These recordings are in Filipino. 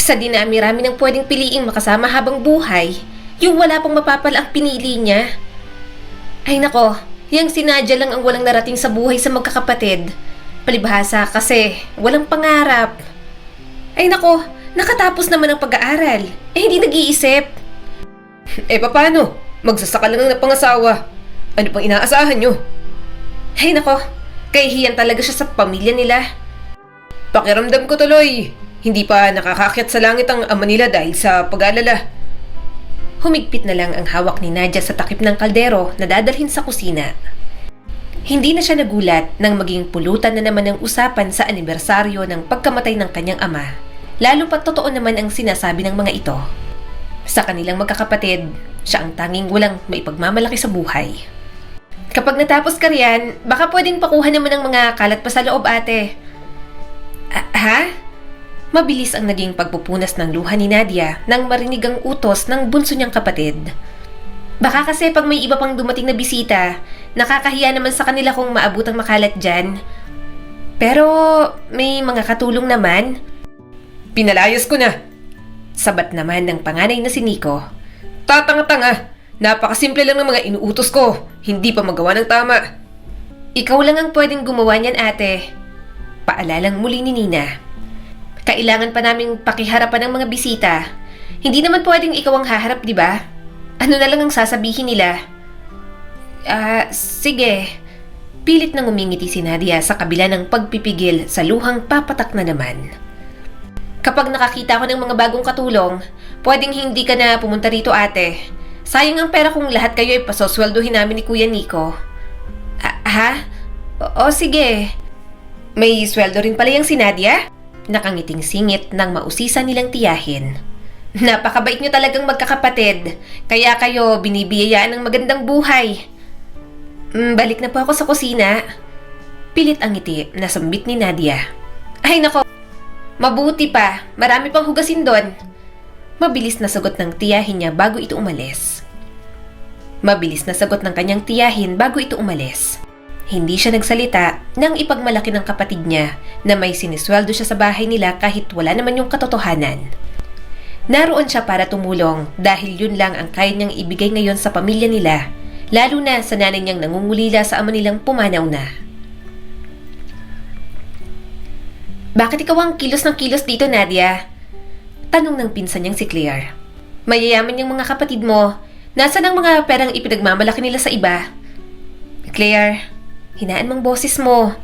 Sa dinami-rami ng pwedeng piliing makasama habang buhay, yung wala pang mapapala ang pinili niya. Ay nako, yung si Nadia lang ang walang narating sa buhay sa magkakapatid. Palibhasa kasi walang pangarap. Ay nako, nakatapos naman ang pag-aaral. Hindi nag-iisip. Paano? Magsasaka lang ang napangasawa. Ano pang inaasahan nyo? Ay nako, kahihiyan talaga siya sa pamilya nila. Pakiramdam ko tuloy, hindi pa nakakakyat sa langit ang ama nila dahil sa pag-aalala. Humigpit na lang ang hawak ni Nadia sa takip ng kaldero na dadalhin sa kusina. Hindi na siya nagulat nang maging pulutan na naman ang usapan sa anibersaryo ng pagkamatay ng kanyang ama, lalo pat totoo naman ang sinasabi ng mga ito. Sa kanilang magkakapatid, siya ang tanging walang maipagmamalaki sa buhay. Kapag natapos ka riyan, baka pwedeng pakuha naman ng mga kalat pa sa loob, ate. Ha? Mabilis ang naging pagpupunas ng luha ni Nadia nang marinig ang utos ng bunso niyang kapatid. Baka kasi pag may iba pang dumating na bisita, nakakahiya naman sa kanila kung maabutang makalat dyan. Pero may mga katulong naman. Pinalayas ko na. Sabat naman ng panganay na si Nico. Tatanga-tanga. Napakasimple lang ng mga inuutos ko. Hindi pa magawa ng tama. Ikaw lang ang pwedeng gumawa niyan, ate. Paalalang muli ni Nina. Kailangan pa naming pakiharapan ng mga bisita. Hindi naman pwedeng ikaw ang haharap, di ba? Ano na lang ang sasabihin nila? Sige. Pilit nang umingiti si Nadia sa kabila ng pagpipigil sa luhang papatak na naman. Kapag nakakita ko ng mga bagong katulong, pwedeng hindi ka na pumunta rito, ate. Sayang ang pera kung lahat kayo ay pasosweldohin namin ni Kuya Nico. Ha? O sige. May sweldo rin pala yung si Nadia? Nakangiting singit ng mausisa nilang tiyahin. Napakabait nyo talagang magkakapatid, kaya kayo binibiyayaan ng magandang buhay. Balik na po ako sa kusina. Pilit ang ngiti na sambit ni Nadia. Ay nako, mabuti pa, marami pang hugasin doon. Mabilis na sagot ng tiyahin niya bago ito umalis. Hindi siya nagsalita nang ipagmalaki ng kapatid niya na may sinisweldo siya sa bahay nila kahit wala naman yung katotohanan. Naroon siya para tumulong dahil yun lang ang kaya niyang ibigay ngayon sa pamilya nila, lalo na sa nanay niyang nangungulila sa ama nilang pumanaw na. Bakit ikaw ang kilos ng kilos dito, Nadia? Tanong ng pinsan niyang si Claire. Mayayaman yung mga kapatid mo. Nasaan ang mga perang ipinagmamalaki nila sa iba? Claire, hinaan mong boses mo.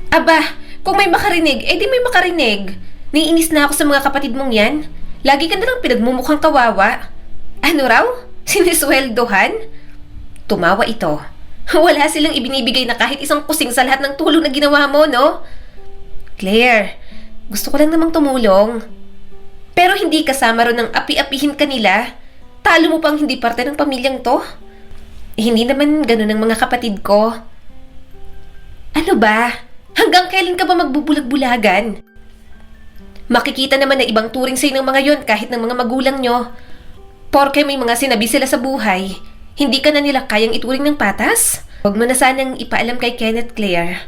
Aba, kung may makarinig, edi may makarinig. Naiinis na ako sa mga kapatid mong yan. Lagi ka nalang pinagmumukhang kawawa. Ano raw? Sinisweldohan? Tumawa ito. Wala silang ibinibigay na kahit isang kusing sa lahat ng tulong na ginawa mo, no? Claire, gusto ko lang namang tumulong. Pero hindi kasama ron ng api-apihin kanila. Talo mo pang hindi parte ng pamilyang to? Hindi naman ganun ang mga kapatid ko. Ano ba? Hanggang kailan ka ba magbubulag-bulagan? Makikita naman na ibang turing sa'yo ng mga yon kahit ng mga magulang nyo. Porke may mga sinabi sila sa buhay, hindi ka na nila kayang ituring ng patas? Huwag mo na sanang ipaalam kay Kenneth, Claire.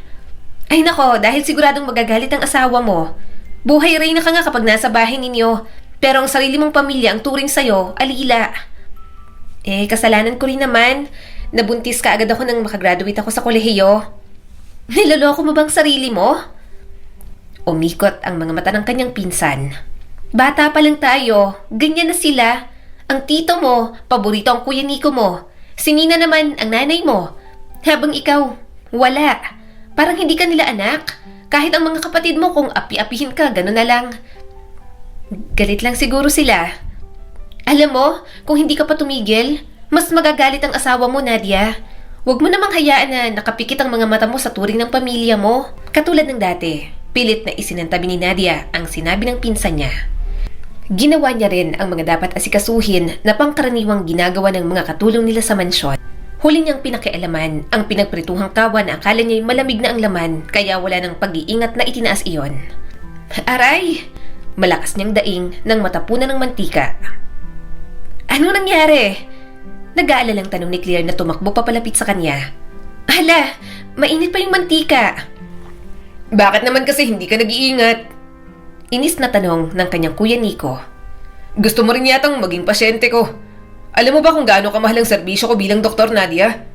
Ay nako, dahil siguradong magagalit ang asawa mo. Buhay reyna ka nga kapag nasa bahay ninyo, pero ang sarili mong pamilya ang turing sa'yo, alila. Kasalanan ko rin naman. Nabuntis ka agad ako nang makagraduate ako sa kolehiyo. Niloloko mo bang sarili mo? Umikot ang mga mata ng kanyang pinsan. Bata pa lang tayo, ganyan na sila. Ang tito mo, paborito ang Kuya Nico mo. Si Nina naman ang nanay mo. Habang ikaw, wala. Parang hindi ka nila anak. Kahit ang mga kapatid mo kung api-apihin ka, gano'n na lang. Galit lang siguro sila. Alam mo, kung hindi ka pa tumigil, mas magagalit ang asawa mo, Nadia. Huwag mo namang hayaan na nakapikit ang mga mata mo sa turing ng pamilya mo. Katulad ng dati, pilit na isinantabi ni Nadia ang sinabi ng pinsan niya. Ginawa niya rin ang mga dapat asikasuhin na pangkaraniwang ginagawa ng mga katulong nila sa mansyon. Huli niyang pinakialaman ang pinagprituhang kawan na akala niya'y malamig na ang laman kaya wala ng pag-iingat na itinaas iyon. Aray! Malakas niyang daing nang matapunan ng mantika. Ano nangyari? Nag-aalalang tanong ni Claire na tumakbo papalapit sa kanya. Hala, mainit pa yung mantika. Bakit naman kasi hindi ka nag-iingat? Inis na tanong ng kanyang kuya Nico. Gusto mo rin yatang maging pasyente ko. Alam mo ba kung gaano kamahal ang serbisyo ko bilang doktor, Nadia?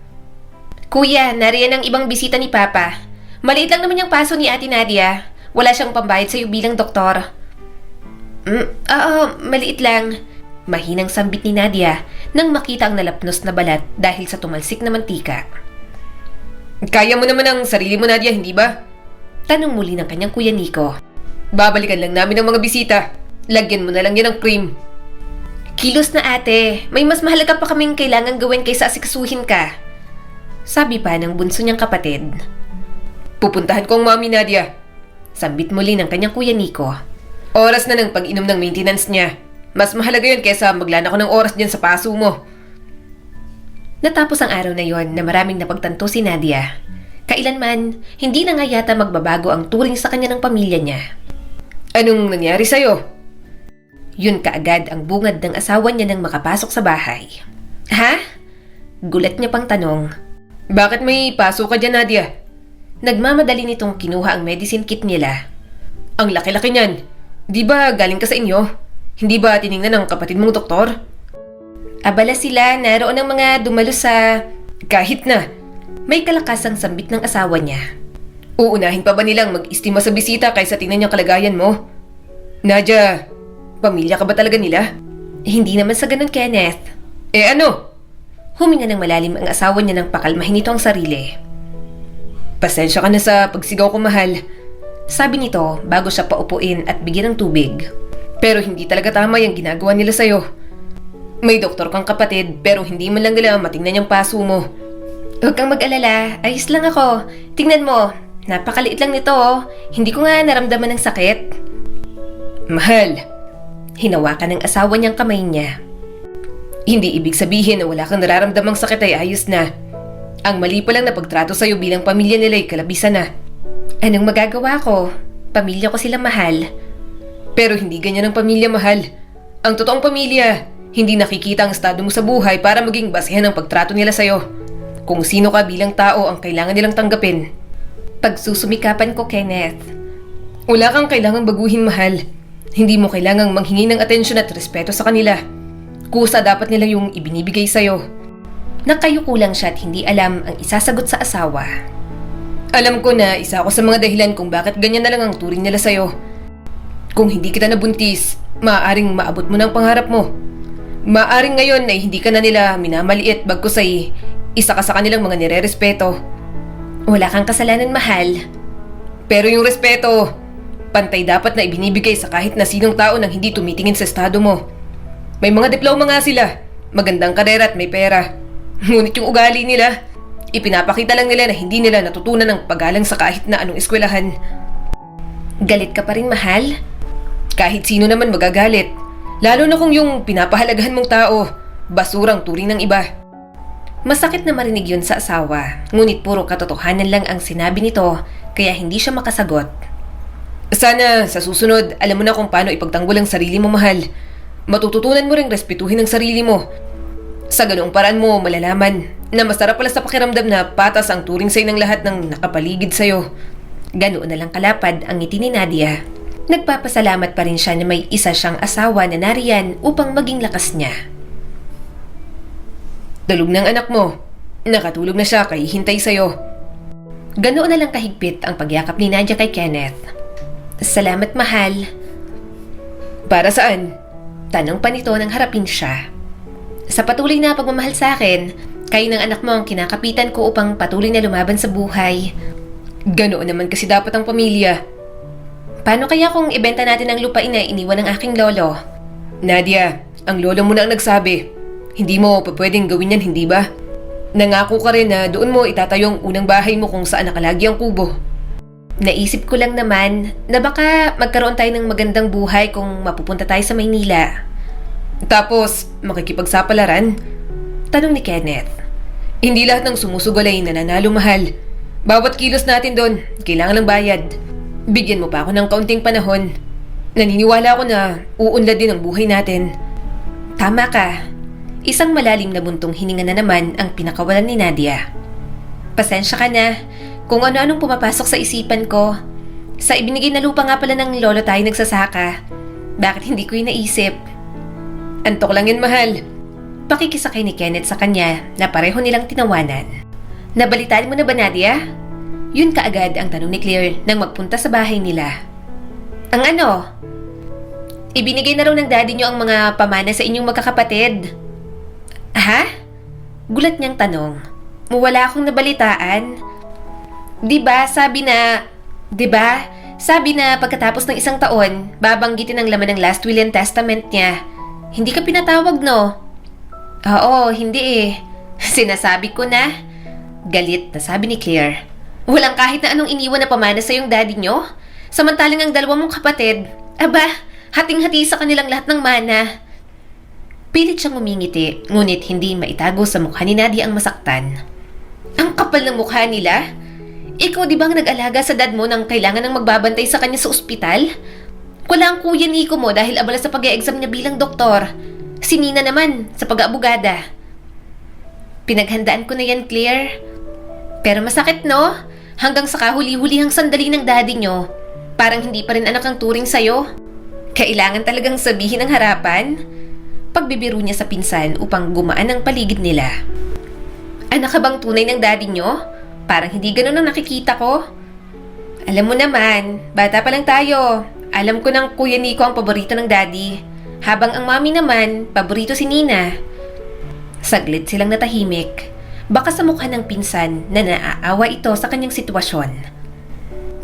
Kuya, nariyan ang ibang bisita ni Papa. Maliit lang naman yung paso ni Ate Nadia. Wala siyang pambayad sa'yo bilang doktor. Oo, maliit lang. Mahinang sambit ni Nadia nang makita ang nalapnos na balat dahil sa tumalsik na mantika. Kaya mo naman ang sarili mo, Nadia, hindi ba? Tanong muli ng kanyang kuya Nico. Babalikan lang namin ang mga bisita. Lagyan mo na lang yan ng cream. Kilos na ate, may mas mahalaga pa kaming kailangan gawin kaysa asikasuhin ka. Sabi pa ng bunso niyang kapatid. Pupuntahan ko ang mami, Nadia. Sambit muli ng kanyang kuya Nico. Oras na ng pag-inom ng maintenance niya. Mas mahalaga yun kaysa maglana ko ng oras dyan sa paso mo. Natapos ang araw na yon na maraming napagtanto si Nadia. Kailanman, hindi na nga yata magbabago ang turing sa kanya ng pamilya niya. Anong nangyari sa'yo? Yun kaagad ang bungad ng asawa niya nang makapasok sa bahay. Ha? Gulat niya pang tanong. Bakit may paso ka dyan, Nadia? Nagmamadali nitong kinuha ang medicine kit nila. Ang laki-laki niyan. Di ba galing ka sa inyo? Hindi ba tiningnan ng kapatid mong doktor? Abala sila, naroon ang mga dumalo sa... Kahit na. May kalakasang sambit ng asawa niya. Uunahin pa ba nilang mag-istima sa bisita kaysa tingnan yung kalagayan mo? Nadia, pamilya ka ba talaga nila? Hindi naman sa ganun, Kenneth. Ano? Huminga ng malalim ang asawa niya nang pakalmahin nito ang sarili. Pasensya ka na sa pagsigaw ko, mahal. Sabi nito bago siya paupuin at bigyan ng tubig. Pero hindi talaga tama yung ginagawa nila sa'yo. May doktor kang kapatid pero hindi man lang nila matingnan yung paso mo. Huwag kang mag-alala, ayos lang ako. Tingnan mo, napakaliit lang nito oh. Hindi ko nga naramdaman ng sakit. Mahal. Hinawakan ng asawa niyang kamay niya. Hindi ibig sabihin na wala kang nararamdamang sakit ay ayos na. Ang mali pa lang na pagtrato sa'yo bilang pamilya nila ay kalabisan na. Anong magagawa ko? Pamilya ko sila mahal. Pero hindi ganyan ang pamilya, mahal. Ang totoong pamilya, hindi nakikita ang estado mo sa buhay para maging basehan ng pagtrato nila sa'yo. Kung sino ka bilang tao ang kailangan nilang tanggapin. Pagsusumikapan ko, Kenneth. Wala kang kailangang baguhin, mahal. Hindi mo kailangang manghingi ng atensyon at respeto sa kanila. Kusa dapat nila yung ibinibigay sa'yo. Nakayuko lang siya at hindi alam ang isasagot sa asawa. Alam ko na isa ako sa mga dahilan kung bakit ganyan na lang ang turing nila sa'yo. Kung hindi kita nabuntis, maaaring maabot mo ng pangarap mo. Maaaring ngayon ay hindi ka na nila minamaliit bagkus ay isa ka sa kanilang mga nire-respeto. Wala kang kasalanan, mahal. Pero yung respeto, pantay dapat na ibinibigay sa kahit na sinong tao nang hindi tumitingin sa estado mo. May mga diploma nga sila, magandang karera at may pera. Ngunit yung ugali nila, ipinapakita lang nila na hindi nila natutunan ng paggalang sa kahit na anong eskwelahan. Galit ka pa rin, mahal? Kahit sino naman magagalit. Lalo na kung yung pinapahalagahan mong tao, basurang turing ng iba. Masakit na marinig yun sa asawa, ngunit puro katotohanan lang ang sinabi nito, kaya hindi siya makasagot. Sana sa susunod, alam mo na kung paano ipagtanggol ang sarili mo, mahal. Matututunan mo ring respetuhin ang sarili mo. Sa ganoong paraan mo malalaman na masarap pala sa pakiramdam na patas ang turing sa'yo ng lahat ng nakapaligid sa'yo. Ganoon na lang kalapad ang ngiti ni Nadia. Nagpapasalamat pa rin siya na may isa siyang asawa na nariyan upang maging lakas niya. Tulog ng anak mo. Nakatulog na siya kay hintay sa'yo. Ganoon na lang kahigpit ang pagyakap ni Nadia kay Kenneth. Salamat, mahal. Para saan? Tanong pa nito nang harapin siya. Sa patuloy na pagmamahal sa akin, kayo ng anak mo ang kinakapitan ko upang patuloy na lumaban sa buhay. Ganoon naman kasi dapat ang pamilya. Paano kaya kung ibenta natin ang lupain na iniwan ng aking lolo? Nadia, ang lolo mo na ang nagsabi. Hindi mo pwedeng gawin yan, hindi ba? Nangako ka rin na doon mo itatayo ang unang bahay mo kung saan nakalagi ang kubo. Naisip ko lang naman na baka magkaroon tayo ng magandang buhay kung mapupunta tayo sa Maynila. Tapos, makikipagsapalaran? Tanong ni Kenneth. Hindi lahat ng sumusugal ay nananalo, mahal. Bawat kilos natin doon, kailangan ng bayad. Bigyan mo pa ako ng kaunting panahon. Naniniwala ako na uunlad din ang buhay natin. Tama ka. Isang malalim na buntong hininga na naman ang pinakawalan ni Nadia. Pasensya ka na kung ano-anong pumapasok sa isipan ko. Sa ibinigay na lupa nga pala ng lolo tayo nagsasaka. Bakit hindi ko yun naisip? Antok lang yan, mahal. Pakikisakay ni Kenneth sa kanya na pareho nilang tinawanan. Nabalitaan mo na ba, Nadia? Yun kaagad ang tanong ni Claire nang magpunta sa bahay nila. Ang ano? Ibinigay na raw ng daddy niyo ang mga pamana sa inyong magkakapatid. Ha? Gulat niyang tanong. Wala akong nabalitaan. Diba sabi na pagkatapos ng isang taon, babanggitin ang laman ng last will and testament niya. Hindi ka pinatawag, no? Oo, hindi eh. Sinasabi ko na. Galit na sabi ni Claire. Walang kahit na anong iniwan na pamana sa yung daddy nyo? Samantalang ang dalawa mong kapatid, aba, hating-hati sa kanilang lahat ng mana. Pilit siyang umingiti, ngunit hindi maitago sa mukha ni Nadia ang masaktan. Ang kapal ng mukha nila? Ikaw di ba ang nag-alaga sa dad mo nang kailangan ng magbabantay sa kanya sa ospital? Wala ang kuya Nico mo dahil abala sa pag-e-exam niya bilang doktor. Si Nina naman sa pag-aabogada. Pinaghandaan ko na yan, Claire. Pero masakit, no? Hanggang sa kahuli-hulihang sandali ng daddy nyo, parang hindi pa rin anak ang turing sa'yo. Kailangan talagang sabihin ang harapan. Pagbibiro niya sa pinsan upang gumaan ang paligid nila. Anak ka bang tunay ng daddy nyo? Parang hindi ganun ang nakikita ko. Alam mo naman, bata pa lang tayo. Alam ko ng kuya Nico ang paborito ng daddy. Habang ang mami naman, paborito si Nina. Saglit silang natahimik. Baka sa mukha ng pinsan na naaawa ito sa kanyang sitwasyon.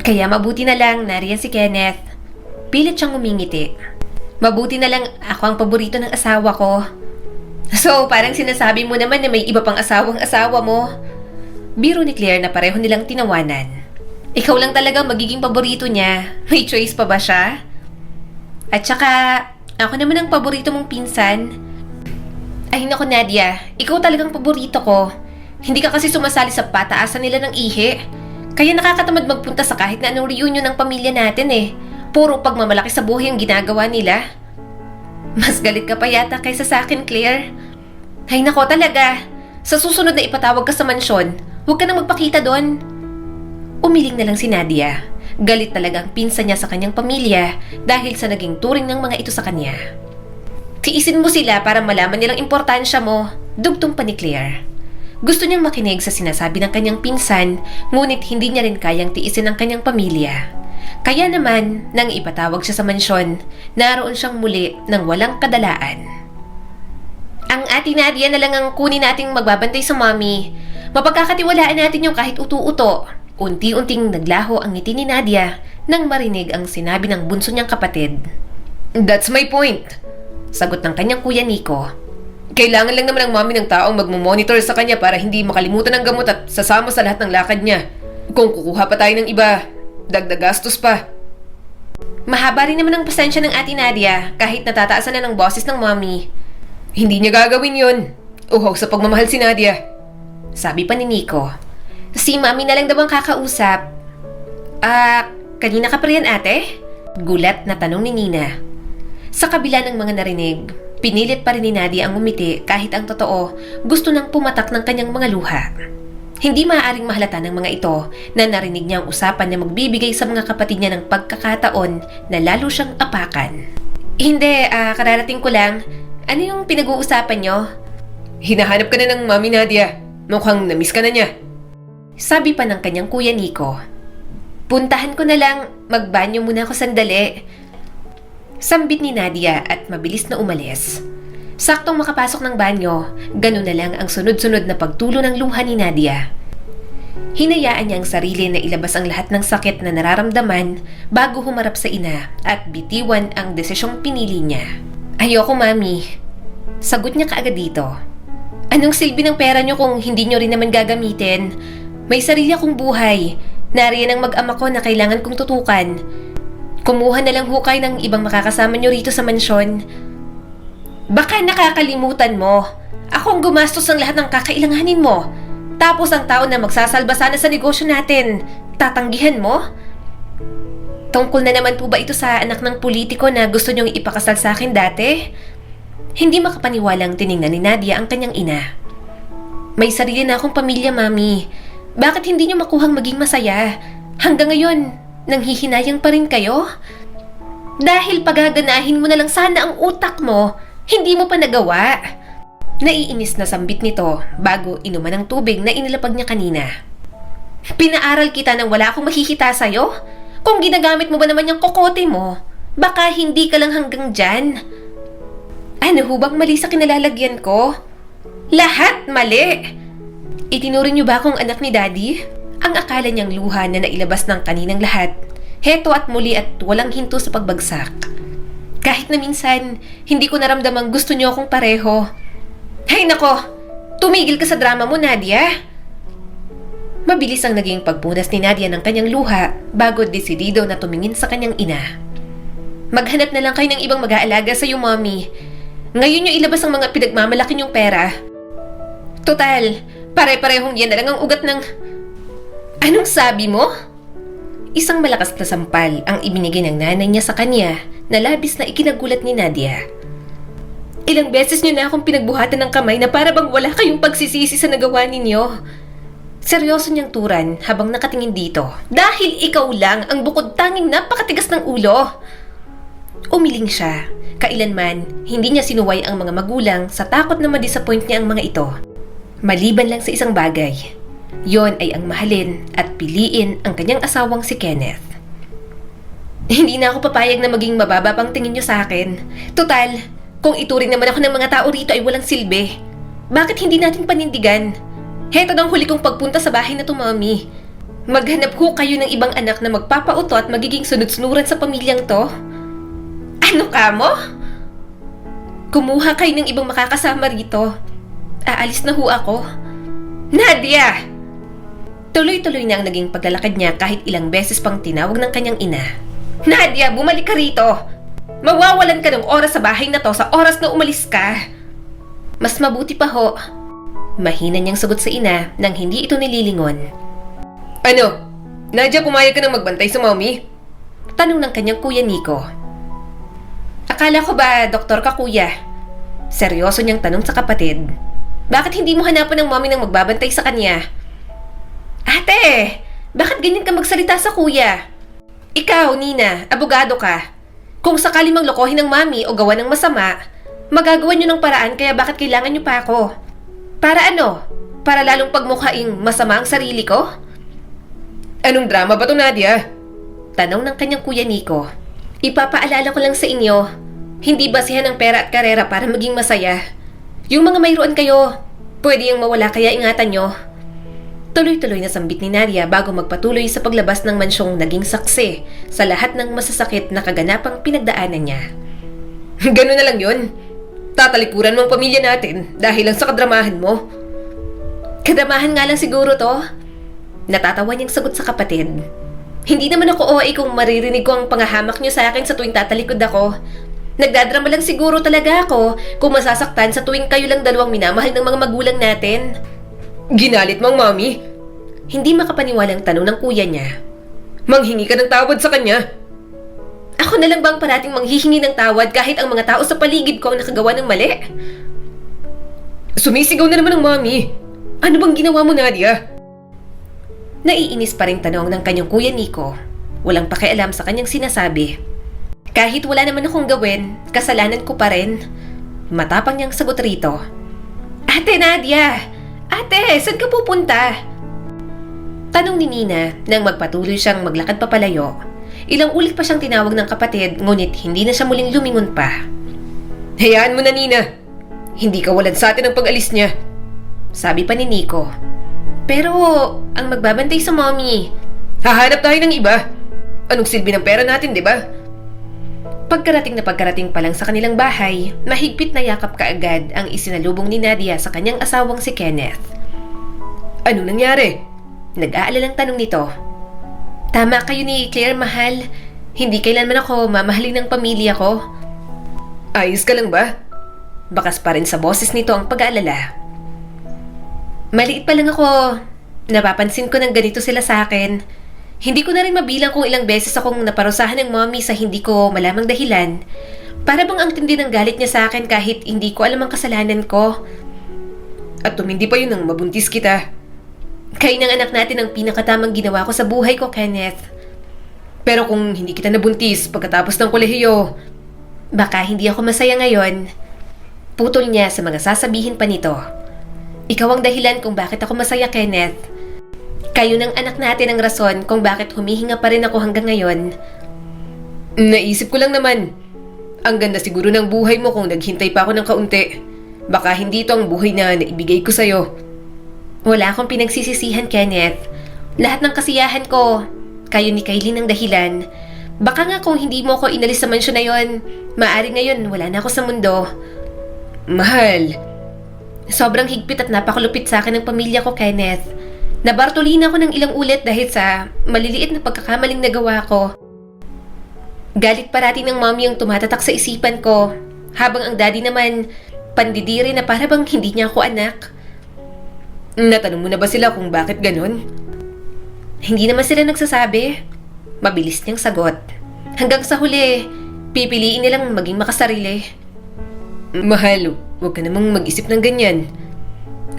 Kaya mabuti na lang nariyan si Kenneth. Pilit siyang umingiti. Mabuti na lang ako ang paborito ng asawa ko. So, parang sinasabi mo naman na may iba pang asawang asawa mo. Biro ni Claire na pareho nilang tinawanan. Ikaw lang talaga magiging paborito niya. May choice pa ba siya? At saka, ako naman ang paborito mong pinsan. Ay naku Nadia, ikaw talagang paborito ko. Hindi ka kasi sumasali sa pataasan nila ng ihi. Kaya nakakatamad magpunta sa kahit na anong reunion ng pamilya natin eh. Puro pagmamalaki sa buhay ang ginagawa nila. Mas galit ka pa yata kaysa sa akin, Claire. Ay nako talaga. Sa susunod na ipatawag ka sa mansyon, huwag ka nang magpakita doon. Umiling na lang si Nadia. Galit talaga ang pinsan niya sa kanyang pamilya dahil sa naging turing ng mga ito sa kanya. Tiisin mo sila para malaman nilang importansya mo, dugtong pa ni Claire. Gusto niyang makinig sa sinasabi ng kanyang pinsan, ngunit hindi niya rin kayang tiisin ang kanyang pamilya. Kaya naman, nang ipatawag siya sa mansyon, naroon siyang muli ng walang kadalaan. Ang ate Nadia na lang ang kunin nating magbabantay sa mommy. Mapagkakatiwalaan natin yung kahit utu-uto. Unti-unting naglaho ang ngiti ni Nadia nang marinig ang sinabi ng bunso niyang kapatid. That's my point. Sagot ng kanyang kuya Nico. Kailangan lang naman ng mami ng taong magmumonitor sa kanya para hindi makalimutan ng gamot at sasama sa lahat ng lakad niya. Kung kukuha pa tayo ng iba, dagdag gastos pa. Mahaba rin naman ang pasensya ng ate Nadia kahit natataasan na ng boses ng mommy. Hindi niya gagawin yun. Uhaw sa pagmamahal si Nadia. Sabi pa ni Nico. Si mami na lang daw ang kakausap. Kanina ka pa riyan ate? Gulat na tanong ni Nina. Sa kabila ng mga narinig, pinilit pa rin ni Nadia ang umiti kahit ang totoo gusto nang pumatak ng kanyang mga luha. Hindi maaaring mahalata ng mga ito na narinig niya ang usapan na magbibigay sa mga kapatid niya ng pagkakataon na lalo siyang apakan. Hindi, kararating ko lang. Ano yung pinag-uusapan niyo? Hinahanap ka na ng mami Nadia. Mukhang namiss ka na niya. Sabi pa ng kanyang kuya Nico. Puntahan ko na lang, magbanyo muna ako sandali. Sambit ni Nadia at mabilis na umalis. Saktong makapasok ng banyo, ganun na lang ang sunod-sunod na pagtulo ng luha ni Nadia. Hinayaan niya ang sarili na ilabas ang lahat ng sakit na nararamdaman bago humarap sa ina at bitiwan ang desisyong pinili niya. Ayoko, mami. Sagot niya kaagad dito. Anong silbi ng pera niyo kung hindi niyo rin naman gagamitin? May sarili akong buhay. Nariyan ang mag-ama ko na kailangan kong tutukan. Kumuha na lang hukay ng ibang makakasama niyo rito sa mansyon. Baka nakakalimutan mo. Ako ang gumastos ng lahat ng kakailanganin mo. Tapos ang tao na magsasalba sana sa negosyo natin, tatanggihan mo? Tungkol na naman po ba ito sa anak ng politiko na gusto niyong ipakasal sa akin dati? Hindi makapaniwalang tiningnan ni Nadia ang kanyang ina. May sarili na akong pamilya, mami. Bakit hindi niyo makuhang maging masaya? Hanggang ngayon, Nanghihinayang pa rin kayo? Dahil pagaganahin mo na lang sana ang utak mo, hindi mo pa nagawa. Naiinis na sambit nito bago inuman ng tubig na inilapag niya kanina. Pinaaral kita nang wala akong makikita sa'yo? Kung ginagamit mo ba naman yung kokote mo, baka hindi ka lang hanggang dyan. Ano ho bang mali sa kinalalagyan ko? Lahat mali! Itinuring niyo ba akong anak ni Daddy? Ang akala niyang luha na nailabas ng kaninang lahat, heto at muli at walang hinto sa pagbagsak. Kahit na minsan, hindi ko naramdamang gusto niyo akong pareho. Hay nako! Tumigil ka sa drama mo, Nadia! Mabilis ang naging pagpunas ni Nadia ng kanyang luha bago desidido na tumingin sa kanyang ina. Maghanap na lang kayo ng ibang mag-aalaga sa iyo, Mommy. Ngayon niyo ilabas ang mga pinagmamalaki niyong pera. Total, pare-parehong yan na lang ang ugat ng... Anong sabi mo? Isang malakas na sampal ang ibinigay ng nanay niya sa kanya na labis na ikinagulat ni Nadia. Ilang beses niyo na akong pinagbuhatan ng kamay na para bang wala kayong pagsisisi sa nagawa ninyo. Seryoso niyang turan habang nakatingin dito. Dahil ikaw lang ang bukod tanging napakatigas ng ulo. Umiling siya. Kailanman, hindi niya sinuway ang mga magulang sa takot na ma-disappoint niya ang mga ito. Maliban lang sa isang bagay. Yon ay ang mahalin at piliin ang kanyang asawang si Kenneth. Hindi na ako papayag na maging mababa pang tingin niyo sa akin. Total, kung ituring naman ako ng mga tao rito ay walang silbi. Bakit hindi natin panindigan? Heto ng huli kong pagpunta sa bahay na to, Mommy. Maghanap ho kayo ng ibang anak na magpapauto at magiging sunod-sunuran sa pamilyang to. Ano ka mo? Kumuha kayo ng ibang makakasama rito. Aalis na ho ako. Nadia! Tuloy-tuloy na ang naging paglalakad niya kahit ilang beses pang tinawag ng kanyang ina. Nadia, bumalik ka rito! Mawawalan ka ng oras sa bahay na to sa oras na umalis ka. Mas mabuti pa ho. Mahina niyang sagot sa ina nang hindi ito nililingon. Ano? Nadia, pumayag ka nang magbantay sa Mommy? Tanong ng kanyang kuya Nico. Akala ko ba doktor ka, kuya? Seryoso niyang tanong sa kapatid. Bakit hindi mo hanapan ng Mommy nang magbabantay sa kanya? Ate! Bakit ganyan ka magsalita sa kuya? Ikaw, Nina, abogado ka. Kung sakali mang lokohin ng Mommy o gawa ng masama, magagawa niyo ng paraan kaya bakit kailangan niyo pa ako? Para ano? Para lalong pagmukhaing masama ang sarili ko? Anong drama ba to, Nadia? Tanong ng kanyang kuya Nico. Ipapaalala ko lang sa inyo, hindi basihan ng pera at karera para maging masaya. Yung mga mayroon kayo, pwede yung mawala kaya ingatan nyo. Tuloy-tuloy na sambit ni Nadia bago magpatuloy sa paglabas ng mansyong naging saksi sa lahat ng masasakit na kaganapang pinagdaanan niya. Ganun na lang yun. Tatalikuran mo ang pamilya natin dahil lang sa kadramahan mo. Kadramahan nga lang siguro to. Natatawa niyang sagot sa kapatid. Hindi naman ako OA kung maririnig ko ang pangahamak niyo sa akin sa tuwing tatalikod ako. Nagdadrama lang siguro talaga ako kung masasaktan sa tuwing kayo lang dalawang minamahal ng mga magulang natin. Ginalit mo ang Mommy? Hindi makapaniwalang tanong ng kuya niya. Manghingi ka ng tawad sa kanya. Ako na lang bang parating manghihingi ng tawad kahit ang mga tao sa paligid ko ang nakagawa ng mali? Sumisigaw na naman ang Mommy. Ano bang ginawa mo, Nadia? Naiinis pa rin tanong ng kanyang kuya Nico. Walang pakialam sa kanyang sinasabi. Kahit wala naman akong gawin, kasalanan ko pa rin. Matapang niyang sagot rito. Ate Nadia! Ate, saan ka pupunta? Tanong ni Nina nang magpatuloy siyang maglakad papalayo. Ilang ulit pa siyang tinawag ng kapatid ngunit hindi na siya muling lumingon pa. Hayaan mo na, Nina. Hindi kawalan sa atin ang pag-alis niya. Sabi pa ni Nico. Pero ang magbabantay sa Mommy. Hahanap tayo ng iba. Anong silbi ng pera natin, di ba? Pagkarating pa lang sa kanilang bahay, mahigpit na yakap kaagad ang isinalubong ni Nadia sa kanyang asawang si Kenneth. Ano nangyari? Nag-aalalang tanong nito. Tama kayo ni Claire, mahal. Hindi kailanman ako mamahalin ng pamilya ko. Ayos ka lang ba? Bakas pa rin sa boses nito ang pag-aalala. Maliit pa lang ako. Napapansin ko ng ganito sila sa akin. Hindi ko na rin mabilang kung ilang beses akong naparusahan ng Mommy sa hindi ko malamang dahilan. Para bang ang tindi ng galit niya sa akin kahit hindi ko alam ang kasalanan ko. At tumindi pa yun nang mabuntis kita. Kayo ng anak natin ang pinakatamang ginawa ko sa buhay ko, Kenneth. Pero kung hindi kita nabuntis pagkatapos ng kolehiyo, Baka hindi ako masaya ngayon. Putol niya sa mga sasabihin pa nito. Ikaw ang dahilan kung bakit ako masaya, Kenneth. Kayo ng anak natin ang rason kung bakit humihinga pa rin ako hanggang ngayon. naisip ko lang naman. Ang ganda siguro ng buhay mo kung naghintay pa ako ng kaunti. Baka hindi ito ang buhay na naibigay ko sa'yo. Wala akong pinagsisisihan, Kenneth. Lahat ng kasiyahan ko, kayo ni Kailin ang dahilan. Baka nga kung hindi mo ako inalis sa mansyon na yon, maaari ngayon wala na ako sa mundo. Mahal, Sobrang higpit at napakalupit sa akin ng pamilya ko, Kenneth. Nabartolina ako ng ilang ulit dahil sa maliliit na pagkakamaling nagawa ko. Galit parati ng mommy ang tumatatak sa isipan ko, habang ang daddy naman, pandidiri na para bang hindi niya ako anak. natanong mo na ba sila kung bakit ganun? Hindi naman sila nagsasabi. Mabilis niyang sagot. Hanggang sa huli, pipiliin nilang maging makasarili. Mahal, huwag ka namang mag-isip ng ganyan.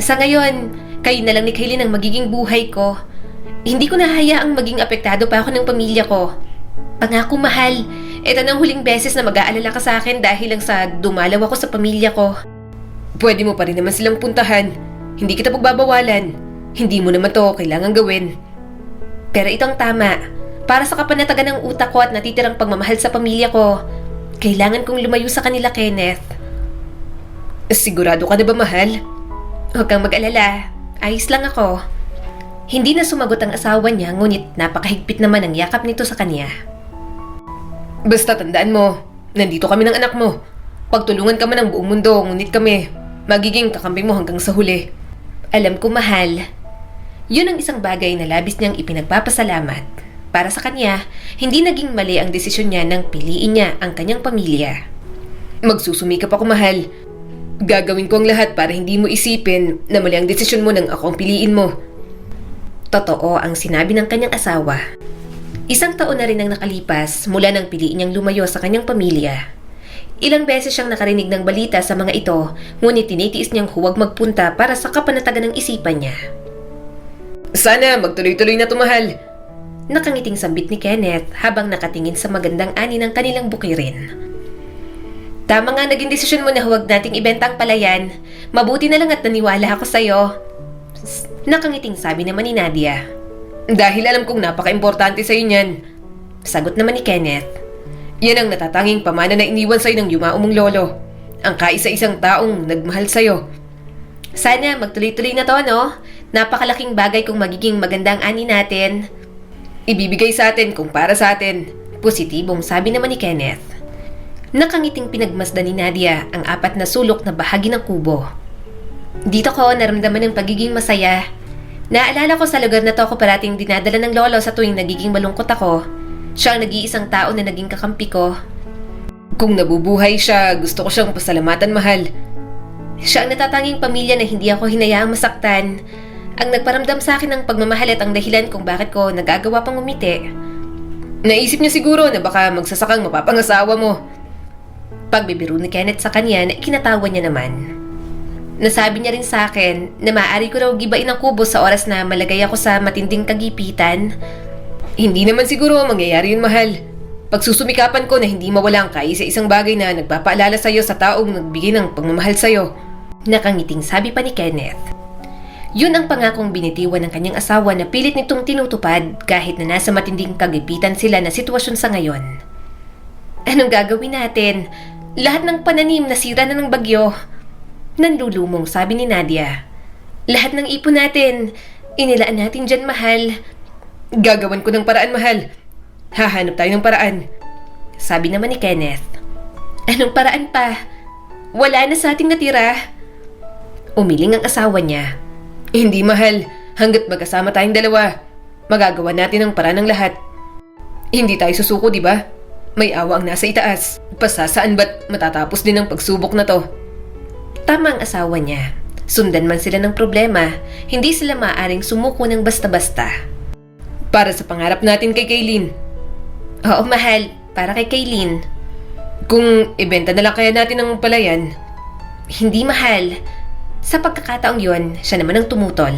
Sa ngayon, kayo na lang ni Kailin ang magiging buhay ko. Hindi ko nahayaang maging apektado pa ako ng pamilya ko. Pangako, mahal, ito na ang huling beses na mag-aalala ka sa akin dahil lang sa dumalaw ako sa pamilya ko. Pwede mo pa rin naman silang puntahan. Hindi kita pagbabawalan. Hindi mo naman to kailangan gawin. Pero itong tama. Para sa kapanatagan ng utak ko at natitirang pagmamahal sa pamilya ko, kailangan kong lumayo sa kanila, Kenneth. Sigurado ka na ba, mahal? Huwag kang mag-alala. Ayos lang ako. Hindi na sumagot ang asawa niya, ngunit napakahigpit naman ang yakap nito sa kanya. Basta tandaan mo, nandito kami ng anak mo. Pagtulungan ka man ng buong mundo, ngunit kami, magiging kakampi mo hanggang sa huli. Alam ko, mahal. Yun ang isang bagay na labis niyang ipinagpapasalamat. Para sa kanya, hindi naging mali ang desisyon niya nang piliin niya ang kanyang pamilya. Magsusumikap ako, mahal. Gagawin ko ang lahat para hindi mo isipin na mali ang desisyon mo nang ako ang piliin mo. Totoo ang sinabi ng kanyang asawa. Isang taon na rin ang nakalipas mula nang piliin niyang lumayo sa kanyang pamilya. Ilang beses siyang nakarinig ng balita sa mga ito, ngunit tinitiis niyang huwag magpunta para sa kapanatagan ng isipan niya. Sana magtuloy-tuloy na tumahal. Nakangiting sambit ni Kenneth habang nakatingin sa magandang ani ng kanilang bukirin. Tama nga naging desisyon mo na huwag nating ibenta ang palayan. Mabuti na lang at naniwala ako sa'yo. Nakangiting sabi naman ni Nadia. Dahil alam kong napaka-importante sa'yo niyan. Sagot naman ni Kenneth. Yan ang natatanging pamana na iniwan sa'yo ng yumao mong lolo. Ang kaisa-isang taong nagmahal sa'yo. Sana magtuloy-tuloy na to, no? Napakalaking bagay kung magiging magandang ani natin. Ibibigay sa atin kung para sa atin. Positibong sabi naman ni Kenneth. Nakangiting pinagmasdan ni Nadia ang apat na sulok na bahagi ng kubo. Dito ko naramdaman ng pagiging masaya. Naalala ko sa lugar na to ako parating dinadala ng lolo sa tuwing nagiging malungkot ako. Siya ang nag-iisang tao na naging kakampi ko. Kung nabubuhay siya, gusto ko siyang pasalamatan, mahal. Siya ang natatanging pamilya na hindi ako hinayaang masaktan. Ang nagparamdam sa akin ng pagmamahal at ang dahilan kung bakit ko nagagawa pang umiti. Naisip niya siguro na baka magsasakang mapapangasawa mo. Pagbibiro ni Kenneth sa kanya na ikinatawa niya naman. Nasabi niya rin sa akin na maaari ko raw gibain ang kubo sa oras na malagay ako sa matinding kagipitan. Hindi naman siguro mangyayari yun, mahal. Pagsusumikapan ko na hindi mawala ang kaisa-isang bagay na nagpapaalala sa'yo sa taong nagbigay ng pagmamahal sa'yo. Nakangiting sabi pa ni Kenneth. Yun ang pangakong binitiwan ng kanyang asawa na pilit nitong tinutupad kahit na nasa matinding kagipitan sila na sitwasyon sa ngayon. Anong gagawin natin? Lahat ng pananim nasira na ng bagyo. Nanlulumong sabi ni Nadia. Lahat ng ipon natin, inilaan natin dyan, mahal. Gagawan ko ng paraan, mahal. Hahanap tayo ng paraan. Sabi naman ni Kenneth. Anong paraan pa? Wala na sa ating natira. Umiling ang asawa niya. Hindi, mahal. Hanggat magkasama tayong dalawa, magagawa natin ang paraan ng lahat. Hindi tayo susuko, di ba? May awa ang nasa itaas. Pasasaan ba't matatapos din ang pagsubok na to? Tama ang asawa niya. Sundan man sila ng problema, hindi sila maaaring sumuko ng basta-basta. Para sa pangarap natin kay Kailin. Oo, mahal. Para kay Kailin. Kung ibenta na lang kaya natin ang palayan. Hindi, mahal. Sa pagkakataong yon, siya naman ang tumutol.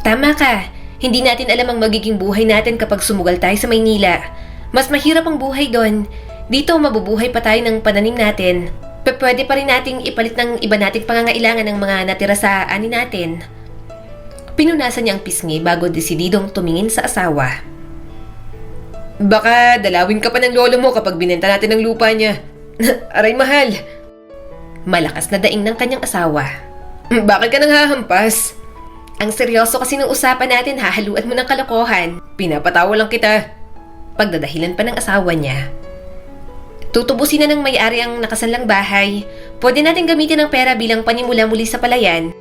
Tama ka. Hindi natin alam ang magiging buhay natin kapag sumugal tayo sa Maynila. Mas mahirap ang buhay doon. Dito mabubuhay pa tayo ng pananim natin. Pwede pa rin nating ipalit ng iba nating pangangailangan ng mga natira sa ani natin. Pinunasan niya ang pisngi bago desididong tumingin sa asawa. Baka dalawin ka pa ng lolo mo kapag binenta natin ang lupa niya. Aray mahal. Malakas na daing ng kanyang asawa. Bakit ka nang hahampas? Ang seryoso kasi ng usapan natin, hahaluan mo ng kalokohan. Pinapatawa lang kita. Pagdadahilan pa ng asawa niya. Tutubusin na ng may-ari ang nakasanlang bahay. Pwede natin gamitin ang pera bilang panimula muli sa palayan.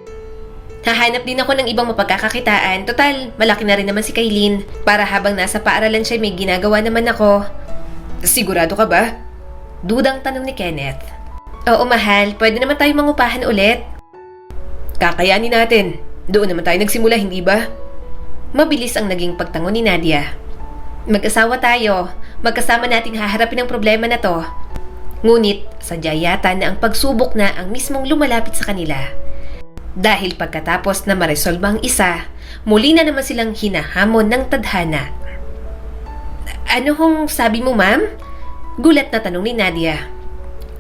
Hahanap din ako ng ibang mapagkakakitaan. Total, malaki na rin naman si Kailin. Para habang nasa paaralan siya, may ginagawa naman ako. Sigurado ka ba? Dudang tanong ni Kenneth. Oo mahal, pwede naman tayo mangupahan ulit. Kakayanin natin. Doon naman tayo nagsimula, hindi ba? Mabilis ang naging pagtangon ni Nadia. Mag-asawa tayo. Magkasama nating haharapin ang problema na to. Ngunit, sadya yata na ang pagsubok na ang mismong lumalapit sa kanila. Dahil pagkatapos na maresolba ang isa, muli na naman silang hinahamon ng tadhana. Ano hong sabi mo, ma'am? Gulat na tanong ni Nadia.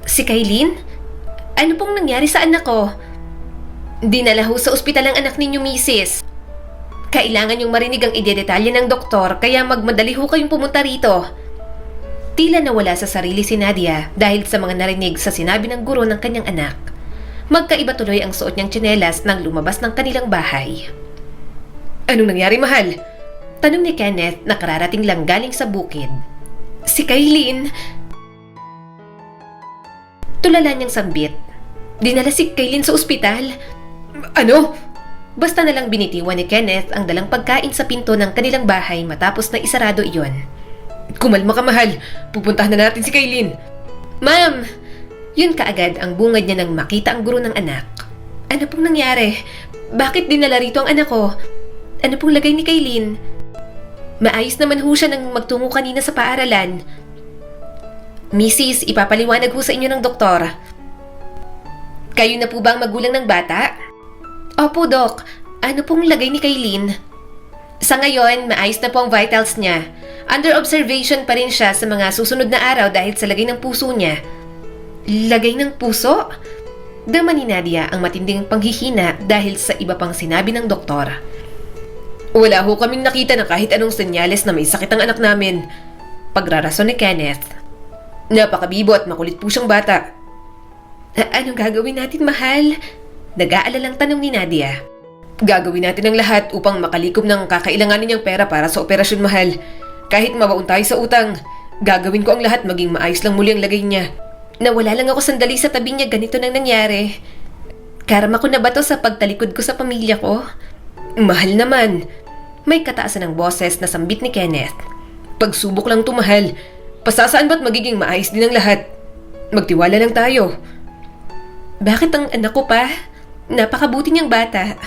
Si Kailin? Ano pong nangyari sa anak ko? Dinala ho sa ospital ang anak ninyo, misis. Kailangan yung marinig ang idedetalye ng doktor kaya magmadali ho kayong pumunta rito. Tila nawala sa sarili si Nadia dahil sa mga narinig sa sinabi ng guro ng kanyang anak. Magkaiba tuloy ang suot niyang tsinelas nang lumabas ng kanilang bahay. Anong nangyari, mahal? Tanong ni Kenneth na kararating lang galing sa bukid. Si Kailin. Tulala niyang sambit. Dinala si Kailin sa ospital. Ano? Basta nalang binitiwan ni Kenneth ang dalang pagkain sa pinto ng kanilang bahay matapos na isarado iyon. Kumalma ka, mahal. Pupuntahan na natin si Kailin. Ma'am! Yun kaagad ang bungad niya nang makita ang guro ng anak. Ano pong nangyari? Bakit dinala rito ang anak ko? Ano pong lagay ni Kailin? Maayos naman ho siya nang magtungo kanina sa paaralan. Mrs., ipapaliwanag ho sa inyo ng doktor. Kayo na po ba ang magulang ng bata? Opo, Dok. Ano pong lagay ni Kailin? Sa ngayon, maayos na po ang vitals niya. Under observation pa rin siya sa mga susunod na araw dahil sa lagay ng puso niya. Lagay ng puso? Dama ni Nadia ang matinding panghihina dahil sa iba pang sinabi ng doktor. Wala ho kaming nakita na kahit anong senyales na may sakit ang anak namin. Pagrarason ni Kenneth. Napakabibo at makulit po siyang bata. Anong gagawin natin, mahal? Nag-aalalang tanong ni Nadia. Gagawin natin ang lahat upang makalikom ng kakailanganin niyang pera para sa operasyon, mahal. Kahit mabaon tayo sa utang, gagawin ko ang lahat maging maayos lang muli ang lagay niya. Nawala lang ako sandali sa tabi niya, ganito nang nangyari. Karma ko na ba to sa pagtalikod ko sa pamilya ko? Mahal naman. May kataasan ng boses na sambit ni Kenneth. Pagsubok lang to, mahal. Pasasaan ba't magiging maayos din ang lahat? Magtiwala lang tayo. Bakit ang anak ko pa? Napakabuti niyang bata.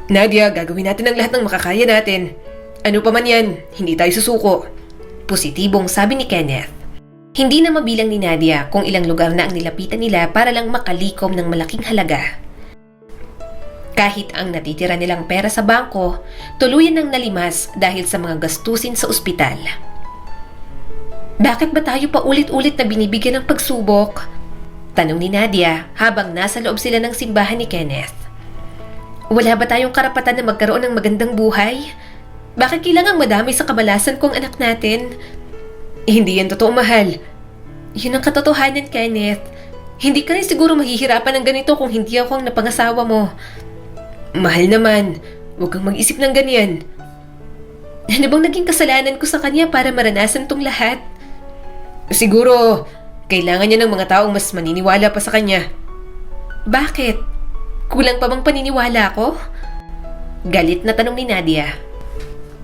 Nadia, gagawin natin ang lahat ng makakaya natin. Ano pa man yan, hindi tayo susuko. Positibong sabi ni Kenneth. Hindi na mabilang ni Nadia kung ilang lugar na ang nilapitan nila para lang makalikom ng malaking halaga. Kahit ang natitira nilang pera sa bangko, tuluyan nang nalimas dahil sa mga gastusin sa ospital. Bakit ba tayo pa ulit-ulit na binibigyan ng pagsubok? Tanong ni Nadia habang nasa loob sila ng simbahan ni Kenneth. Wala ba tayong karapatan na magkaroon ng magandang buhay? Bakit kailangang madami sa kabalasan kong anak natin? Hindi yan totoo, mahal. Yun ang katotohanan, Kenneth. Hindi ka rin siguro mahihirapan ng ganito kung hindi ako ang napangasawa mo. Mahal naman, huwag kang mag-isip ng ganyan. Ano bang naging kasalanan ko sa kanya para maranasan tong lahat? Siguro, kailangan niya ng mga taong mas maniniwala pa sa kanya. Bakit? Kulang pa bang paniniwala ko? Galit na tanong ni Nadia.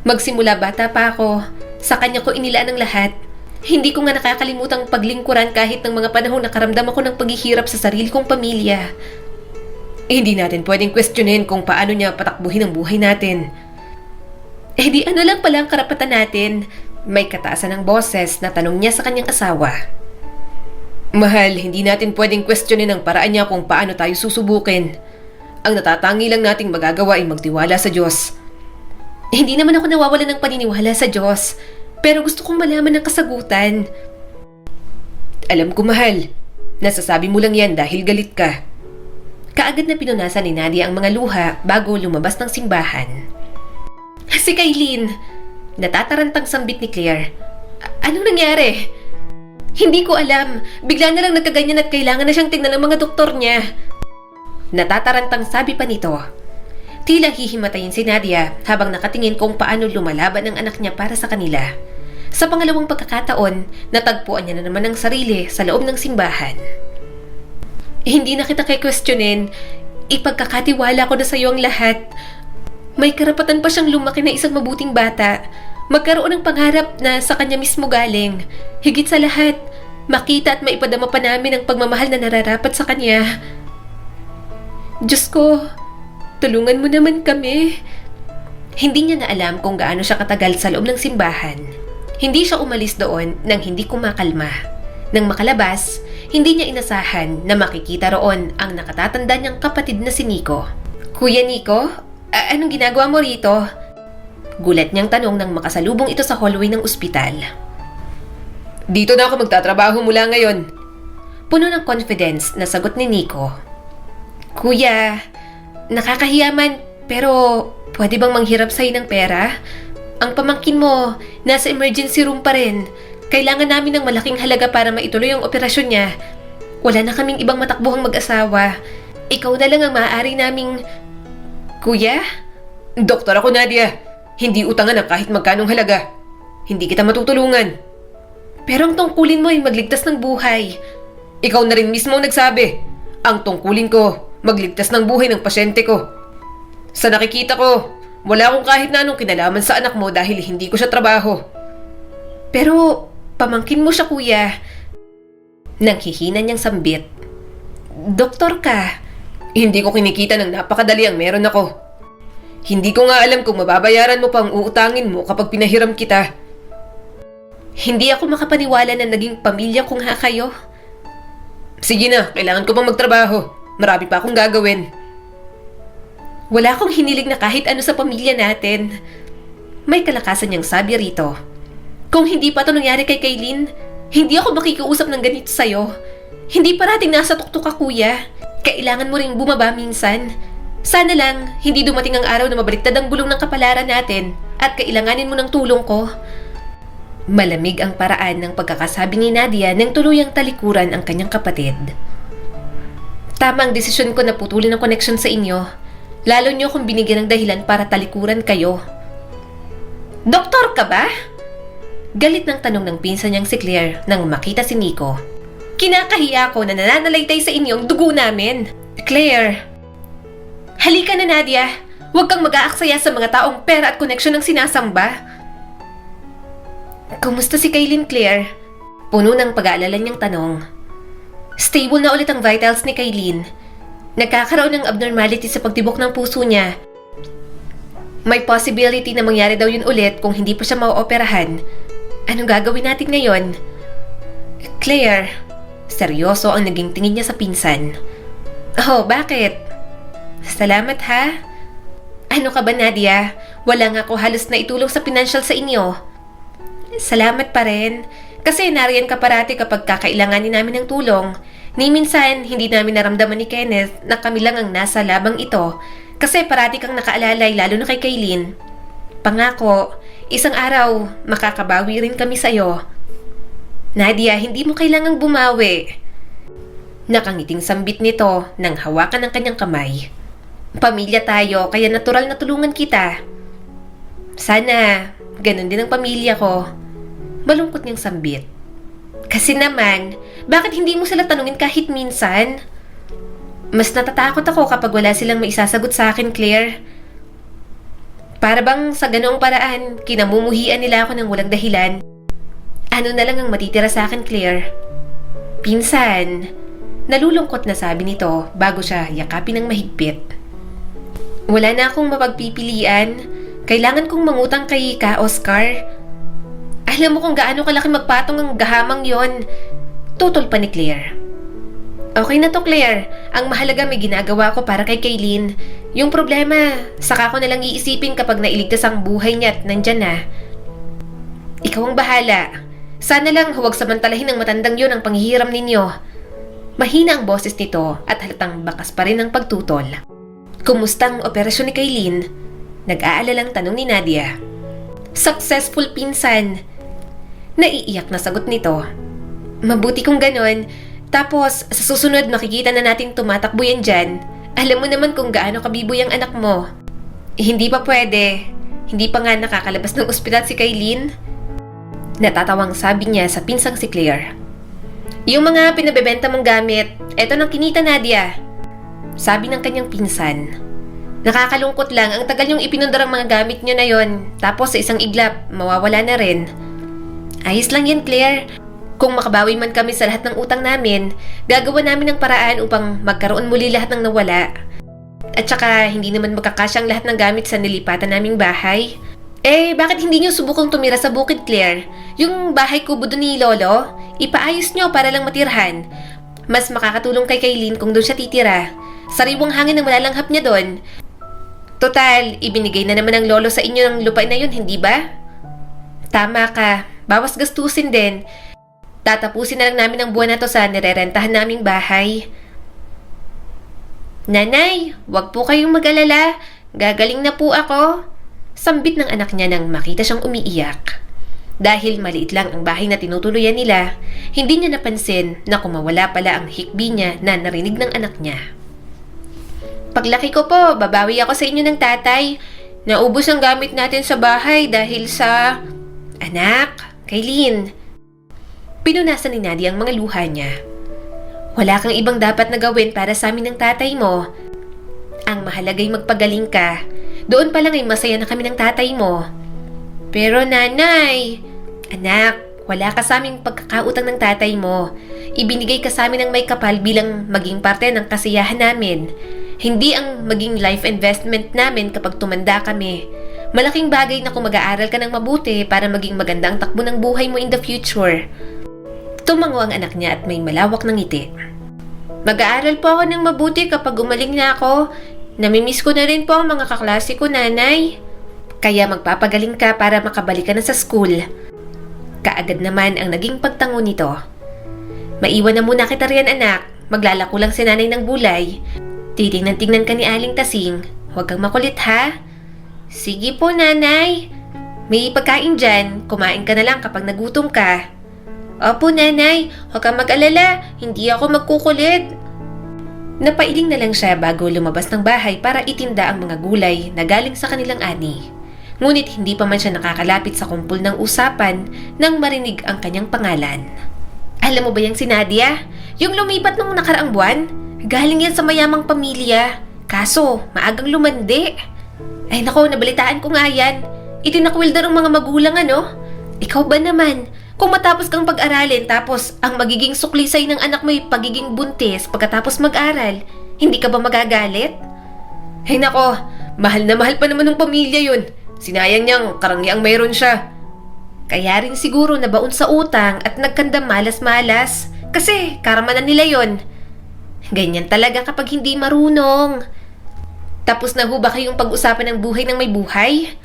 Magsimula bata pa ako, sa kanya ko inilaan ang lahat. Hindi ko nga nakakalimutang paglingkuran kahit ng mga panahong nakaramdam ako ng paghihirap sa sarili kong pamilya. Hindi natin pwedeng questionin kung paano niya patakbuhin ang buhay natin. Di ano lang pala ang karapatan natin? May kataasan ng boses na tanong niya sa kanyang asawa. Mahal, hindi natin pwedeng questionin ang paraan niya kung paano tayo susubukin. Ang natatangi lang nating magagawa ay magtiwala sa Diyos. Hindi naman ako nawawalan ng paniniwala sa Diyos. Pero gusto kong malaman ang kasagutan. Alam ko, mahal. Nasasabi mo lang yan dahil galit ka. Kaagad na pinunasan ni Nadia ang mga luha bago lumabas ng simbahan. Si Kailin! Natatarantang sambit ni Claire. Anong nangyari? Hindi ko alam. Bigla na lang nagkaganyan at kailangan na siyang tingnan ng mga doktor niya. Natatarantang sabi pa nito. Tila hihimatayin si Nadia habang nakatingin kung paano lumalaban ang anak niya para sa kanila. Sa pangalawang pagkakataon, natagpuan niya na naman ang sarili sa loob ng simbahan. Hindi na kita questionin. Ipagkakatiwala ko na sa iyo ang lahat. May karapatan pa siyang lumaki na isang mabuting bata. Magkaroon ng pangarap na sa kanya mismo galing. Higit sa lahat, makita at maipadama pa namin ang pagmamahal na nararapat sa kanya. Diyos ko, tulungan mo naman kami. Hindi niya na alam kung gaano siya katagal sa loob ng simbahan. Hindi siya umalis doon nang hindi kumakalma. Nang makalabas, hindi niya inasahan na makikita roon ang nakatatanda niyang kapatid na si Nico. Kuya Nico, anong ginagawa mo rito? Gulat niyang tanong nang makasalubong ito sa hallway ng ospital. Dito na ako magtatrabaho mula ngayon. Puno ng confidence na sagot ni Nico. Kuya, nakakahiyaman pero pwede bang manghirap sa'yo ng pera? Ang pamangkin mo, nasa emergency room pa rin. Kailangan namin ng malaking halaga para maituloy ang operasyon niya. Wala na kaming ibang matakbuhang mag-asawa. Ikaw na lang ang maaari naming... Kuya? Doktor ako, Nadia. Hindi utangan ang kahit magkanong halaga. Hindi kita matutulungan. Pero ang tungkulin mo ay magligtas ng buhay. Ikaw na rin mismo nagsabi. Ang tungkulin ko, magligtas ng buhay ng pasyente ko. Sa nakikita ko, wala akong kahit na anong kinalaman sa anak mo dahil hindi ko siya trabaho. Pero pamangkin mo siya, kuya. Nanghihina niyang sambit. Doktor ka. Hindi ko kinikita ng napakadali ang meron ako. Hindi ko nga alam kung mababayaran mo pa ang uutangin mo kapag pinahiram kita. Hindi ako makapaniwala na naging pamilya kong ha kayo. Sige na, kailangan ko pang magtrabaho. Marami pa akong gagawin. Wala akong hinilig na kahit ano sa pamilya natin. May kalakasan niyang sabi rito. Kung hindi pa ito nangyari kay Kailin, hindi ako makikiusap ng ganito sa'yo. Hindi parating nasa tuktok ka, kuya. Kailangan mo ring bumaba minsan. Sana lang, hindi dumating ang araw na mabaliktad ang bulong ng kapalaran natin at kailanganin mo ng tulong ko. Malamig ang paraan ng pagkakasabi ni Nadia nang tuluyang talikuran ang kanyang kapatid. Tama ang desisyon ko na putulin ang koneksyon sa inyo. Lalo niyo kung binigyan ng dahilan para talikuran kayo. Doktor ka ba? Galit ng tanong ng pinsan niyang si Claire nang makita si Nico. Kinakahiya ko na nananalaytay sa inyong dugo namin. Claire, halika na, Nadia. Huwag kang mag-aaksaya sa mga taong pera at koneksyon ng sinasamba. Kumusta si Kailin, Claire? Puno ng pag-aalala niyang tanong. Stable na ulit ang vitals ni Kailin. Nagkakaroon ng abnormality sa pagtibok ng puso niya. May possibility na mangyari daw yun ulit kung hindi pa siya mauoperahan. Anong gagawin natin ngayon? Claire, seryoso ang naging tingin niya sa pinsan. Oh, bakit? Salamat ha. Ano ka ba, Nadia? Wala nga ako halos na itulong sa financial sa inyo. Salamat pa rin. Kasi nariyan ka parati kapag kakailanganin namin ng tulong. Ni minsan, hindi namin naramdaman ni Kenneth na kami lang ang nasa labang ito. Kasi parati kang nakaalalay lalo na kay Kailin. Pangako, isang araw, makakabawi rin kami sa'yo. Nadia, hindi mo kailangang bumawi. Nakangiting sambit nito nang hawakan ng kanyang kamay. Pamilya tayo, kaya natural na tulungan kita. Sana, ganun din ang pamilya ko. Malungkot niyang sambit. Kasi naman, bakit hindi mo sila tanungin kahit minsan? Mas natatakot ako kapag wala silang maisasagot sa akin, Claire. Para bang sa ganoong paraan, kinamumuhian nila ako ng walang dahilan. Ano na lang ang matitira sa akin, Claire? Pinsan, nalulungkot na sabi nito bago siya yakapin ng mahigpit. Wala na akong mapagpipilian. Kailangan kong mangutang kay Ka Oscar. Alam mo kung gaano kalaki magpatong ang gahamang yon. Tutol pa ni Claire. Okay na to, Claire. Ang mahalaga may ginagawa ko para kay Kailin. Yung problema, saka ko nalang iisipin kapag nailigtas ang buhay niya at nandyan na. Ikaw ang bahala. Sana lang huwag samantalahin ng matandang yun ang panghihiram ninyo. Mahina ang boses nito at halatang bakas pa rin ang pagtutol. Kumusta ang operasyon ni Kaylin? Nag-aalalang tanong ni Nadia. Successful, pinsan. Naiiyak na sagot nito. Mabuti kung ganon. Tapos, sa susunod makikita na nating tumatakbo yan dyan. Alam mo naman kung gaano kabiboy ang anak mo. Hindi pa pwede. Hindi pa nga nakakalabas ng ospital si Kaylin. Natatawang sabi niya sa pinsang si Claire. Yung mga pinabebenta mong gamit, eto nang kinita, Nadia. Sabi ng kanyang pinsan. Nakakalungkot lang, ang tagal niyong ipinundar ang mga gamit niyo na yon. Tapos sa isang iglap, mawawala na rin. Ayos lang yan, Claire. Kung makabawi man kami sa lahat ng utang namin, gagawa namin ng paraan upang magkaroon muli lahat ng nawala. At saka, hindi naman magkakasya ang lahat ng gamit sa nilipatan naming bahay. Bakit hindi niyo subukang tumira sa bukid, Claire? Yung bahay kubo doon ni Lolo, ipaayos niyo para lang matirhan. Mas makakatulong kay Kaylin kung doon siya titira. Sariwang hangin ang malalanghap niya doon. Total, ibinigay na naman ng Lolo sa inyo ng lupa na yun, hindi ba? Tama ka. Bawas gastusin din. Tatapusin na lang namin ang buwan na to sa nirerentahan naming bahay. Nanay, wag po kayong mag-alala. Gagaling na po ako. Sambit ng anak niya nang makita siyang umiiyak. Dahil maliit lang ang bahay na tinutuluyan nila, hindi niya napansin na kumawala pala ang hikbi niya na narinig ng anak niya. Paglaki ko po, babawi ako sa inyo ng tatay. Naubos ang gamit natin sa bahay dahil sa... Anak, Kaylin. Pinunasan ni Nadia ang mga luha niya. Wala kang ibang dapat na gawin para sa amin ng tatay mo. Ang mahalaga'y magpagaling ka. Doon pa lang ay masaya na kami ng tatay mo. Pero nanay, anak, wala ka sa aming pagkakautang ng tatay mo. Ibinigay ka sa amin ng may kapal bilang maging parte ng kasiyahan namin. Hindi ang maging life investment namin kapag tumanda kami. Malaking bagay na kung mag-aaral ka ng mabuti para maging maganda ang takbo ng buhay mo in the future. Tumango ang anak niya at may malawak ng ngiti. Mag-aaral po ako ng mabuti kapag umaling na ako. Namimiss ko na rin po ang mga kaklase ko, nanay. Kaya magpapagaling ka para makabalik ka na sa school. Kaagad naman ang naging pagtango nito. Maiwan na muna kita riyan, anak. Maglalako lang si nanay ng gulay. Titingnan-tingnan ka ni Aling Tasing. Huwag kang makulit, ha? Sige po, nanay. May pagkain dyan. Kumain ka na lang kapag nagutom ka. Opo, nanay. Huwag kang mag-alala. Hindi ako magkukulit. Napailing na lang siya bago lumabas ng bahay para itinda ang mga gulay na galing sa kanilang ani. Ngunit hindi pa man siya nakakalapit sa kumpul ng usapan nang marinig ang kanyang pangalan. Alam mo ba yung si Nadia? Yung lumipat nung nakaraang buwan? Galing yan sa mayamang pamilya. Kaso, maagang lumandi. Ay nako, nabalitaan ko nga yan. Itinakwildar ang mga magulang, ano? Ikaw ba naman? Kung matapos kang pag-aralin tapos ang magiging suklisay ng anak mo ay pagiging buntis pagkatapos mag-aral, hindi ka ba magagalit? Ay nako, mahal na mahal pa naman ng pamilya yun. Sinayang niyang karangyang mayroon siya. Kaya rin siguro nabaon sa utang at nagkandam malas-malas kasi karma na nila yon. Ganyan talaga kapag hindi marunong. Tapos na ho ba kayong pag-usapan ng buhay ng may buhay?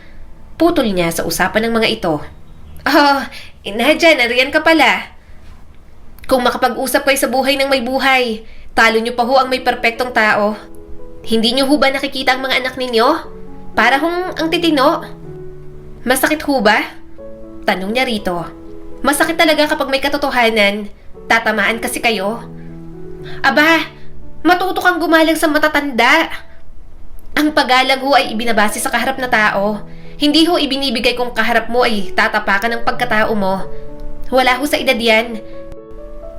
Putol niya sa usapan ng mga ito. Oh, Nadia, nariyan ka pala. Kung makapag-usap kayo sa buhay ng may buhay, talo niyo pa ho ang may perpektong tao. Hindi niyo ho ba nakikita ang mga anak ninyo? Para hong ang titino. Masakit ho ba? Tanong niya rito. Masakit talaga kapag may katotohanan. Tatamaan kasi kayo. Aba, matuto kang gumalang sa matatanda. Ang paggalang ho ay ibinabase sa kaharap na tao. Hindi ho ibinibigay kung kaharap mo ay tatapakan ng pagkatao mo. Wala ho sa edad yan.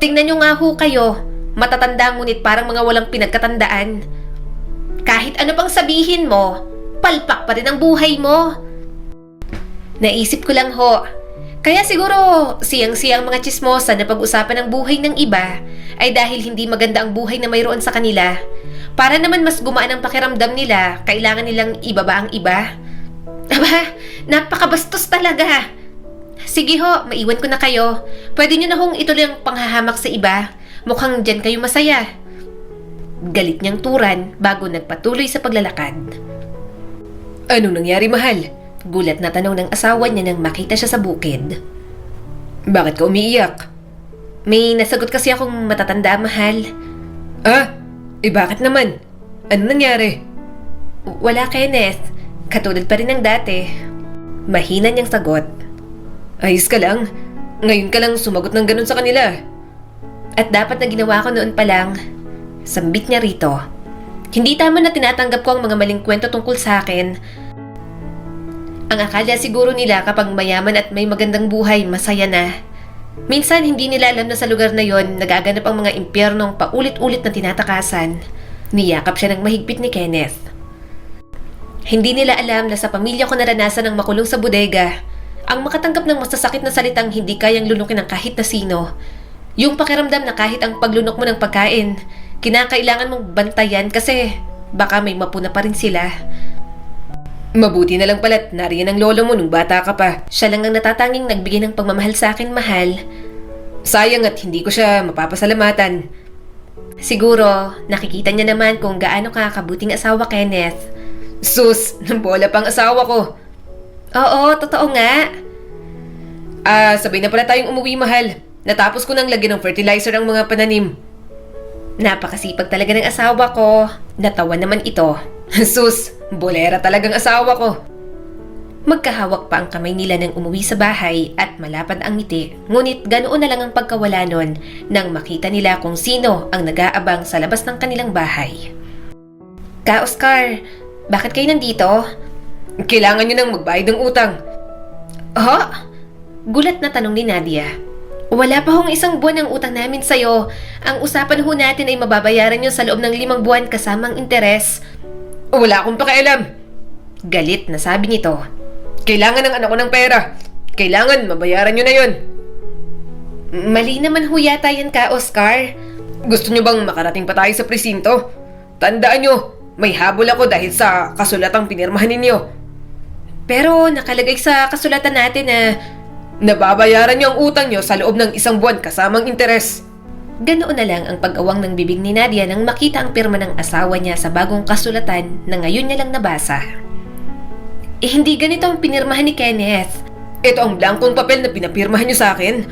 Tingnan nyo nga ho kayo. Matatanda ngunit parang mga walang pinagkatandaan. Kahit ano pang sabihin mo, palpak pa rin ang buhay mo. Naisip ko lang ho. Kaya siguro siyang-siyang mga tsismosa na pag-usapan ng buhay ng iba ay dahil hindi maganda ang buhay na mayroon sa kanila. Para naman mas gumaan ang pakiramdam nila, kailangan nilang ibaba ang iba. Aba, napakabastos talaga. Sige ho, maiwan ko na kayo. Pwede nyo na hong ituloy ang panghahamak sa iba. Mukhang dyan kayo masaya. Galit niyang turan bago nagpatuloy sa paglalakad. Anong nangyari, mahal? Gulat na tanong ng asawa niya nang makita siya sa bukid. Bakit ka umiiyak? May nasagot kasi akong matatanda, mahal. Ah? Bakit naman? Ano nangyari? Wala, Kenneth. Katulad pa rin ng dati. Mahina niyang sagot. Ayos ka lang? Ngayon ka lang sumagot ng ganun sa kanila. At dapat na ginawa ko noon pa lang. Sambit niya rito. Hindi tama na tinatanggap ko ang mga maling kwento tungkol sa akin. Ang akala siguro nila kapag mayaman at may magandang buhay, masaya na. Minsan hindi nila alam na sa lugar na yon nagaganap ang mga impyernong paulit-ulit na tinatakasan. Niyakap siya ng mahigpit ni Kenneth. Hindi nila alam na sa pamilya ko naranasan ang makulong sa bodega. Ang makatanggap ng masasakit na salitang hindi kayang lunukin ng kahit na sino. Yung pakiramdam na kahit ang paglunok mo ng pagkain, kinakailangan mong bantayan kasi baka may mapuna pa rin sila. Mabuti na lang pala't nariyan ang lolo mo nung bata ka pa. Siya lang ang natatanging nagbigay ng pagmamahal sa akin, mahal. Sayang at hindi ko siya mapapasalamatan. Siguro, nakikita niya naman kung gaano ka kabuting asawa, Kenneth. Sus, bola pang asawa ko. Oo, totoo nga. Sabay na pala tayong umuwi, mahal. Natapos ko nang lagyan ng fertilizer ang mga pananim. Napakasipag talaga ng asawa ko. Natawa naman ito. Sus, bolera talagang asawa ko. Magkahawak pa ang kamay nila nang umuwi sa bahay at malapad ang ngiti. Ngunit ganoon na lang ang pagkawala nun nang makita nila kung sino ang nag-aabang sa labas ng kanilang bahay. Ka, Oscar, bakit kayo nandito? Kailangan nyo nang magbayad ng utang. Oh? Gulat na tanong ni Nadia. Wala pa hong 1 buwan ang utang namin sa'yo. Ang usapan ho natin ay mababayaran nyo sa loob ng 5 buwan kasamang interes. Wala akong pakialam. Galit na sabi nito. Kailangan ng anak ko ng pera. Kailangan mabayaran nyo na yon. Mali naman ho yata yan, Ka, Oscar. Gusto nyo bang makarating pa tayo sa presinto? Tandaan nyo, may habol ako dahil sa kasulatang pinirmahan ninyo. Pero nakalagay sa kasulatan natin na nababayaran nyo ang utang nyo sa loob ng 1 buwan kasamang interes. Ganoon na lang ang pag-awang ng bibig ni Nadia nang makita ang pirma ng asawa niya sa bagong kasulatan na ngayon niya lang nabasa. Hindi ganito ang pinirmahan ni Kenneth. Ito ang blankong papel na pinapirmahan nyo sa akin.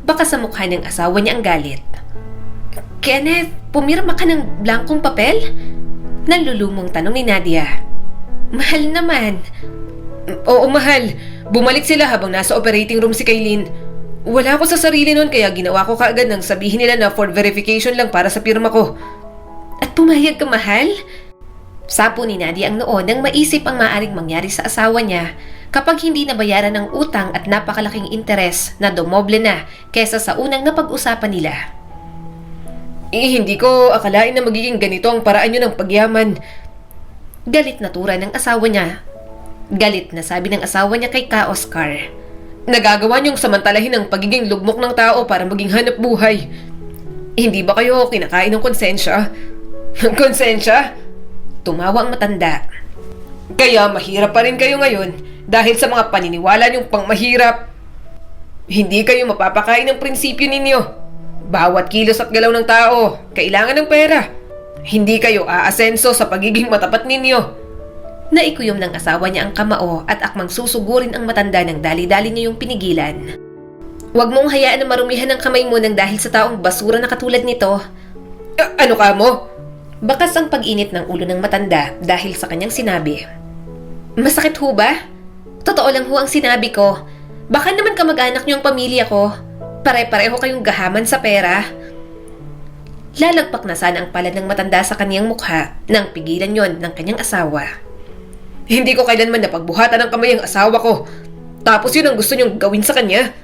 Baka sa mukha ng asawa niya ang galit. Kenneth, pumirma ka ng blankong papel? Nalulumong tanong ni Nadia. Mahal naman. Oo, mahal. Bumalik sila habang nasa operating room si Kaylin. Wala ako sa sarili nun kaya ginawa ko kaagad nang sabihin nila na for verification lang para sa pirma ko. At pumayag ka, mahal? Sapo ni Nadia ang noon nang maisip ang maaring mangyari sa asawa niya kapag hindi nabayaran ng utang at napakalaking interes na dumoble na kesa sa unang napag-usapan nila. Hindi ko akalain na magiging ganito ang paraan nyo ng pagyaman. Galit na tura ng asawa niya. Galit na sabi ng asawa niya kay Ka, Oscar. Nagagawa niyong samantalahin ang pagiging lugmok ng tao para maging hanap buhay. Hindi ba kayo kinakain ng konsensya? Konsensya? Tumawa ang matanda. Kaya mahirap pa rin kayo ngayon dahil sa mga paniniwala niyong pangmahirap. Hindi kayo mapapakain ng prinsipyo ninyo. Bawat kilos at galaw ng tao, kailangan ng pera. Hindi kayo aasenso sa pagiging matapat ninyo. Naikuyom ng asawa niya ang kamao at akmang susugurin ang matanda ng dali-dali niya yung pinigilan. Huwag mong hayaan na marumihan ang kamay mo nang dahil sa taong basura na katulad nito. Ano ka mo? Bakas ang pag-init ng ulo ng matanda dahil sa kanyang sinabi. Masakit ho ba? Totoo lang ho ang sinabi ko. Baka naman kamag-anak niyo ang pamilya ko. Pare-pareho kayong gahaman sa pera. Lalagpak na sana ang palad ng matanda sa kaniyang mukha nang pigilan yon ng kanyang asawa. Hindi ko kailanman napagbuhatan ng kamay ang asawa ko. Tapos yun ang gusto niyong gawin sa kanya.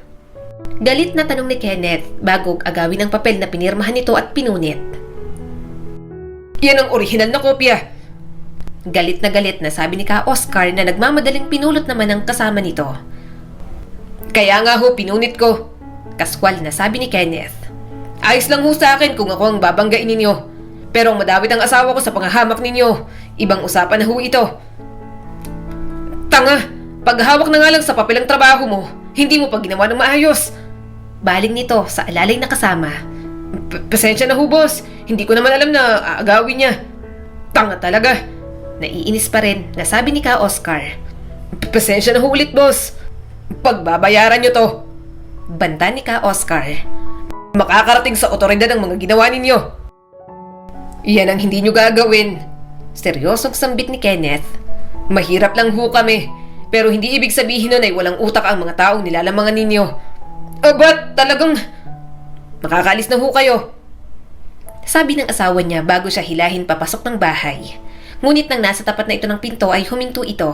Galit na tanong ni Kenneth bago agawin ang papel na pinirmahan nito at pinunit. Yan ang orihinal na kopya. Galit na sabi ni Ka Oscar na nagmamadaling pinulot naman ang kasama nito. Kaya nga ho, pinunit ko. Kaskwal na sabi ni Kenneth. Ayos lang ho sa akin kung ako ang babanggain ninyo. Pero ang madawit ang asawa ko sa pangahamak ninyo. Ibang usapan na ho ito. Tanga! Paghawak na nga lang sa papel ang trabaho mo, hindi mo pa ginawa ng maayos. Baling nito sa alalay na kasama. Pasensya na ho, boss. Hindi ko naman alam na aagawin niya. Tanga talaga. Naiinis pa rin na sabi ni Ka Oscar. Pasensya na ho ulit, boss. Pagbabayaran nyo to. Banta ni Ka Oscar. Makakarating sa otoridad ang mga ginawa ninyo. Iyan ang hindi nyo gagawin. Seryosong sambit ni Kenneth. Mahirap lang ho kami, pero hindi ibig sabihin nun ay walang utak ang mga taong nilalamangan ninyo. Ba't talagang makakalis na ho kayo? Sabi ng asawa niya bago siya hilahin papasok ng bahay. Ngunit nang nasa tapat na ito ng pinto ay huminto ito.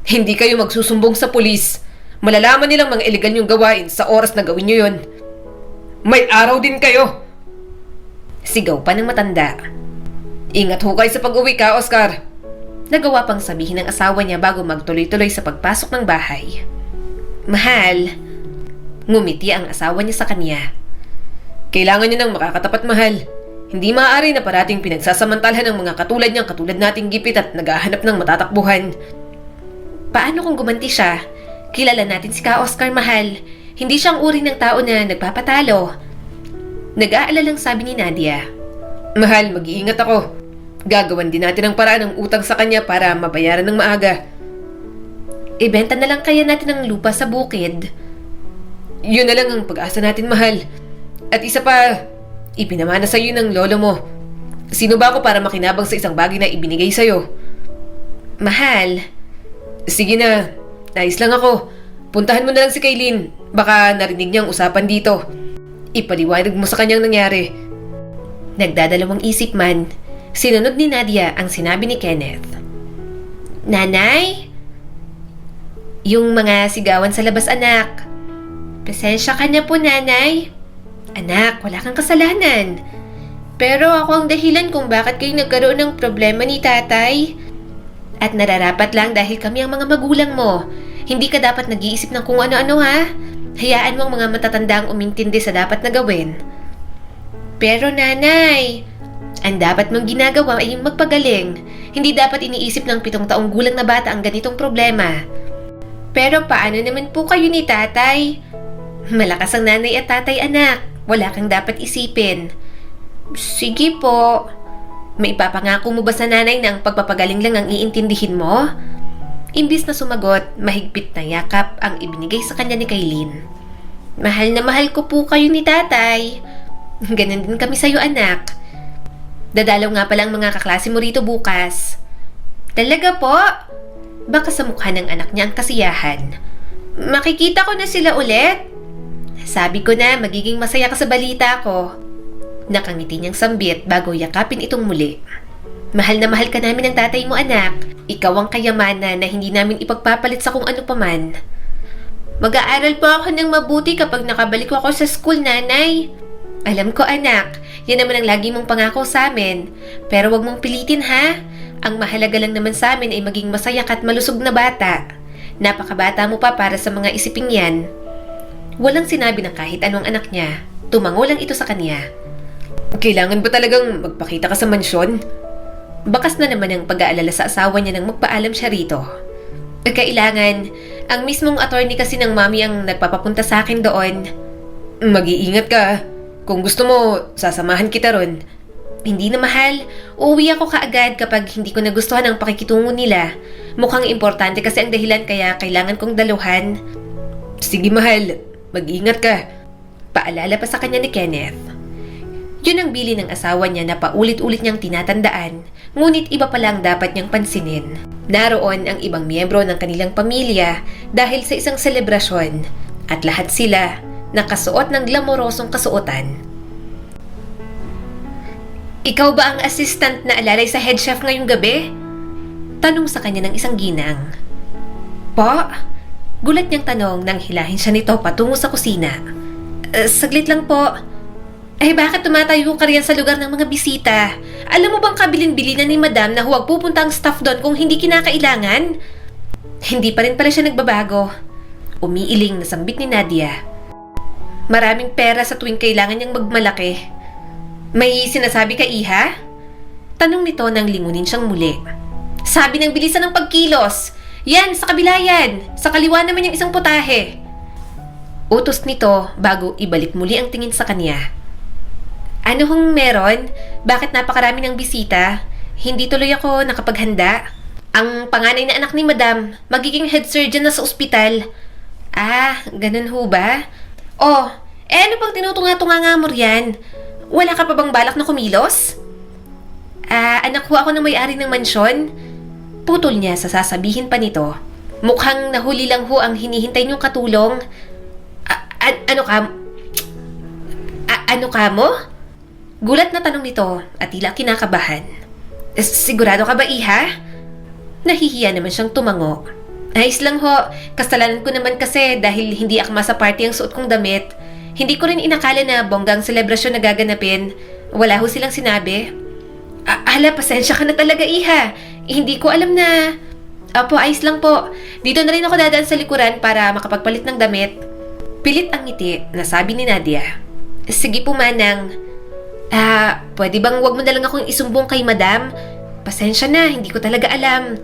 Hindi kayo magsusumbong sa pulis. Malalaman nilang mga illegal yung gawain sa oras na gawin nyo yun. May araw din kayo. Sigaw pa ng matanda. Ingat ho kayo sa pag-uwi, Ka Oscar. Nagawa pang sabihin ng asawa niya bago magtuloy-tuloy sa pagpasok ng bahay. Mahal. Ngumiti ang asawa niya sa kanya. Kailangan nyo ng makakatapat, mahal. Hindi maaari na parating pinagsasamantalahan ng mga katulad niyang katulad nating gipit at naghahanap ng matatakbuhan. Paano kung gumanti siya? Kilala natin si Ka Oscar, mahal. Hindi siyang uri ng tao na nagpapatalo. Nag-aalalang sabi ni Nadia. Mahal, mag-iingat ako. Gagawan din natin ang paraan ng utang sa kanya para mabayaran ng maaga. Ibenta na lang kaya natin ang lupa sa bukid. Yun na lang ang pag-asa natin, mahal. At isa pa, ipinamana sa iyo ng lolo mo. Sino ba ako para makinabang sa isang bagay na ibinigay sa'yo? Mahal. Sige na, nais lang ako. Puntahan mo na lang si Kaylin. Baka narinig niyang usapan dito. Ipaliwanag mo sa kanyang nangyari. Nagdadalawang isip man, sinunod ni Nadia ang sinabi ni Kenneth. Nanay? Yung mga sigawan sa labas, anak. Pasensya ka na po, nanay. Anak, wala kang kasalanan. Pero ako ang dahilan kung bakit kayo nagkaroon ng problema ni tatay. At nararapat lang dahil kami ang mga magulang mo. Hindi ka dapat nag-iisip ng kung ano-ano, ha? Hayaan mo ang mga matatanda ang umintindi sa dapat na gawin. Pero nanay, ang dapat mong ginagawa ay yung magpagaling. Hindi dapat iniisip ng 7 taong gulang na bata ang ganitong problema. Pero paano naman po kayo ni tatay? Malakas ang nanay at tatay, anak. Wala kang dapat isipin. Sige po. May ipapangako mo ba sa nanay na ang pagpapagaling lang ang iintindihin mo? Imbis na sumagot, mahigpit na yakap ang ibinigay sa kanya ni Kaylin. Mahal na mahal ko po kayo ni tatay. Ganon din kami sa'yo, anak. Dadalaw nga pala ang mga kaklase mo rito bukas. Talaga po? Baka sa mukha ng anak niya ang kasiyahan. Makikita ko na sila ulit? Sabi ko na magiging masaya ka sa balita ko. Nakangiti niyang sambit bago yakapin itong muli. Mahal na mahal ka namin ng tatay mo, anak. Ikaw ang kayamanan na hindi namin ipagpapalit sa kung ano paman. Mag-aaral po ako ng mabuti kapag nakabalik ako sa school, nanay. Alam ko, anak. Yan naman ang lagi mong pangako sa amin. Pero wag mong pilitin, ha? Ang mahalaga lang naman sa amin ay maging masaya ka at malusog na bata. Napakabata mo pa para sa mga isiping yan. Walang sinabi ng kahit anong anak niya. Tumango lang ito sa kanya. Kailangan ba talagang magpakita ka sa mansyon? Bakas na naman ang pag-aalala sa asawa niya nang magpaalam siya rito. Kailangan, ang mismong attorney kasi ng mami ang nagpapapunta sa akin doon. Mag-iingat ka. Kung gusto mo, sasamahan kita ron. Hindi na, mahal. Uuwi ako kaagad kapag hindi ko nagustuhan ang pakikitungo nila. Mukhang importante kasi ang dahilan kaya kailangan kong daluhan. Sige, mahal. Mag-iingat ka. Paalala pa sa kanya ni Kenneth. Yun ang bili ng asawa niya na paulit-ulit niyang tinatandaan, ngunit iba pala ang dapat niyang pansinin. Naroon ang ibang miyembro ng kanilang pamilya dahil sa isang selebrasyon at lahat sila nakasuot ng glamorosong kasuotan. Ikaw ba ang assistant na alalay sa head chef ngayong gabi? Tanong sa kanya ng isang ginang. Po? Gulat niyang tanong nang hilahin siya nito patungo sa kusina. Saglit lang po. Eh bakit tumatayo ka riyan sa lugar ng mga bisita? Alam mo bang kabilin-bilinan ni madam na huwag pupunta ang staff doon kung hindi kinakailangan? Hindi pa rin pala siya nagbabago. Umiiling na sambit ni Nadia. Maraming pera sa tuwing kailangan niyang magmalaki. May sinasabi ka, Iha? Tanong nito nang lingunin siyang muli. Sabi ng bilisan ng pagkilos. Yan, sa kabila yan. Sa kaliwa naman yung isang putahe. Utos nito bago ibalik muli ang tingin sa kanya. Ano hong meron? Bakit napakarami ng bisita? Hindi tuloy ako nakapaghanda? Ang panganay na anak ni Madam, magiging head surgeon na sa ospital. Ah, ganun ho ba? Oh, ano bang tinutunga-tunga mo riyan? Wala ka pa bang balak na kumilos? Anak ho ako ng may-ari ng mansyon. Putol niya sa sasabihin pa nito. Mukhang nahuli lang ho ang hinihintay niyong katulong. Ano ka mo? Gulat na tanong nito at tila kinakabahan. Sigurado ka ba, Iha? Nahihiya naman siyang tumango. Ayos lang ho, kasalanan ko naman kasi dahil hindi akma sa party ang suot kong damit. Hindi ko rin inakala na bonggang selebrasyon na gaganapin. Wala ho silang sinabi. Hala, pasensya ka na talaga, Iha. Hindi ko alam na... Apo, ayos lang po. Dito na rin ako dadaan sa likuran para makapagpalit ng damit. Pilit ang ngiti na sabi ni Nadia. Sige po, Manang. Pwede bang wag mo na lang akong isumbong kay Madam? Pasensya na, hindi ko talaga alam.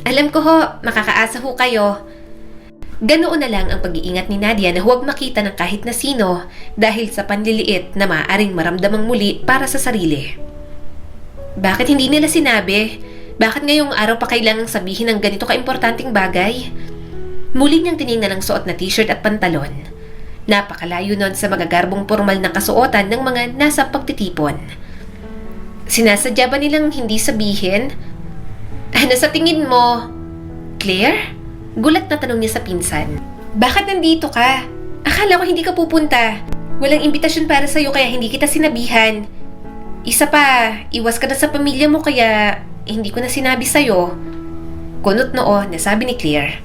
Alam ko ho, makakaasa ho kayo. Ganoon na lang ang pag-iingat ni Nadia na huwag makita ng kahit na sino dahil sa panliliit na maaaring maramdamang muli para sa sarili. Bakit hindi nila sinabi? Bakit ngayong araw pa kailangang sabihin ng ganito kaimportanteng bagay? Muli niyang tiningnan ang suot na t-shirt at pantalon. Napakalayo nun sa magagarbong formal na kasuotan ng mga nasa pagtitipon. Sinasadya ba nilang hindi sabihin? Ano sa tingin mo? Claire? Gulat na tanong niya sa pinsan. Bakit nandito ka? Akala ko hindi ka pupunta. Walang imbitasyon para sa'yo kaya hindi kita sinabihan. Isa pa, iwas ka na sa pamilya mo kaya hindi ko na sinabi sa'yo. Kunot noo na sabi ni Claire.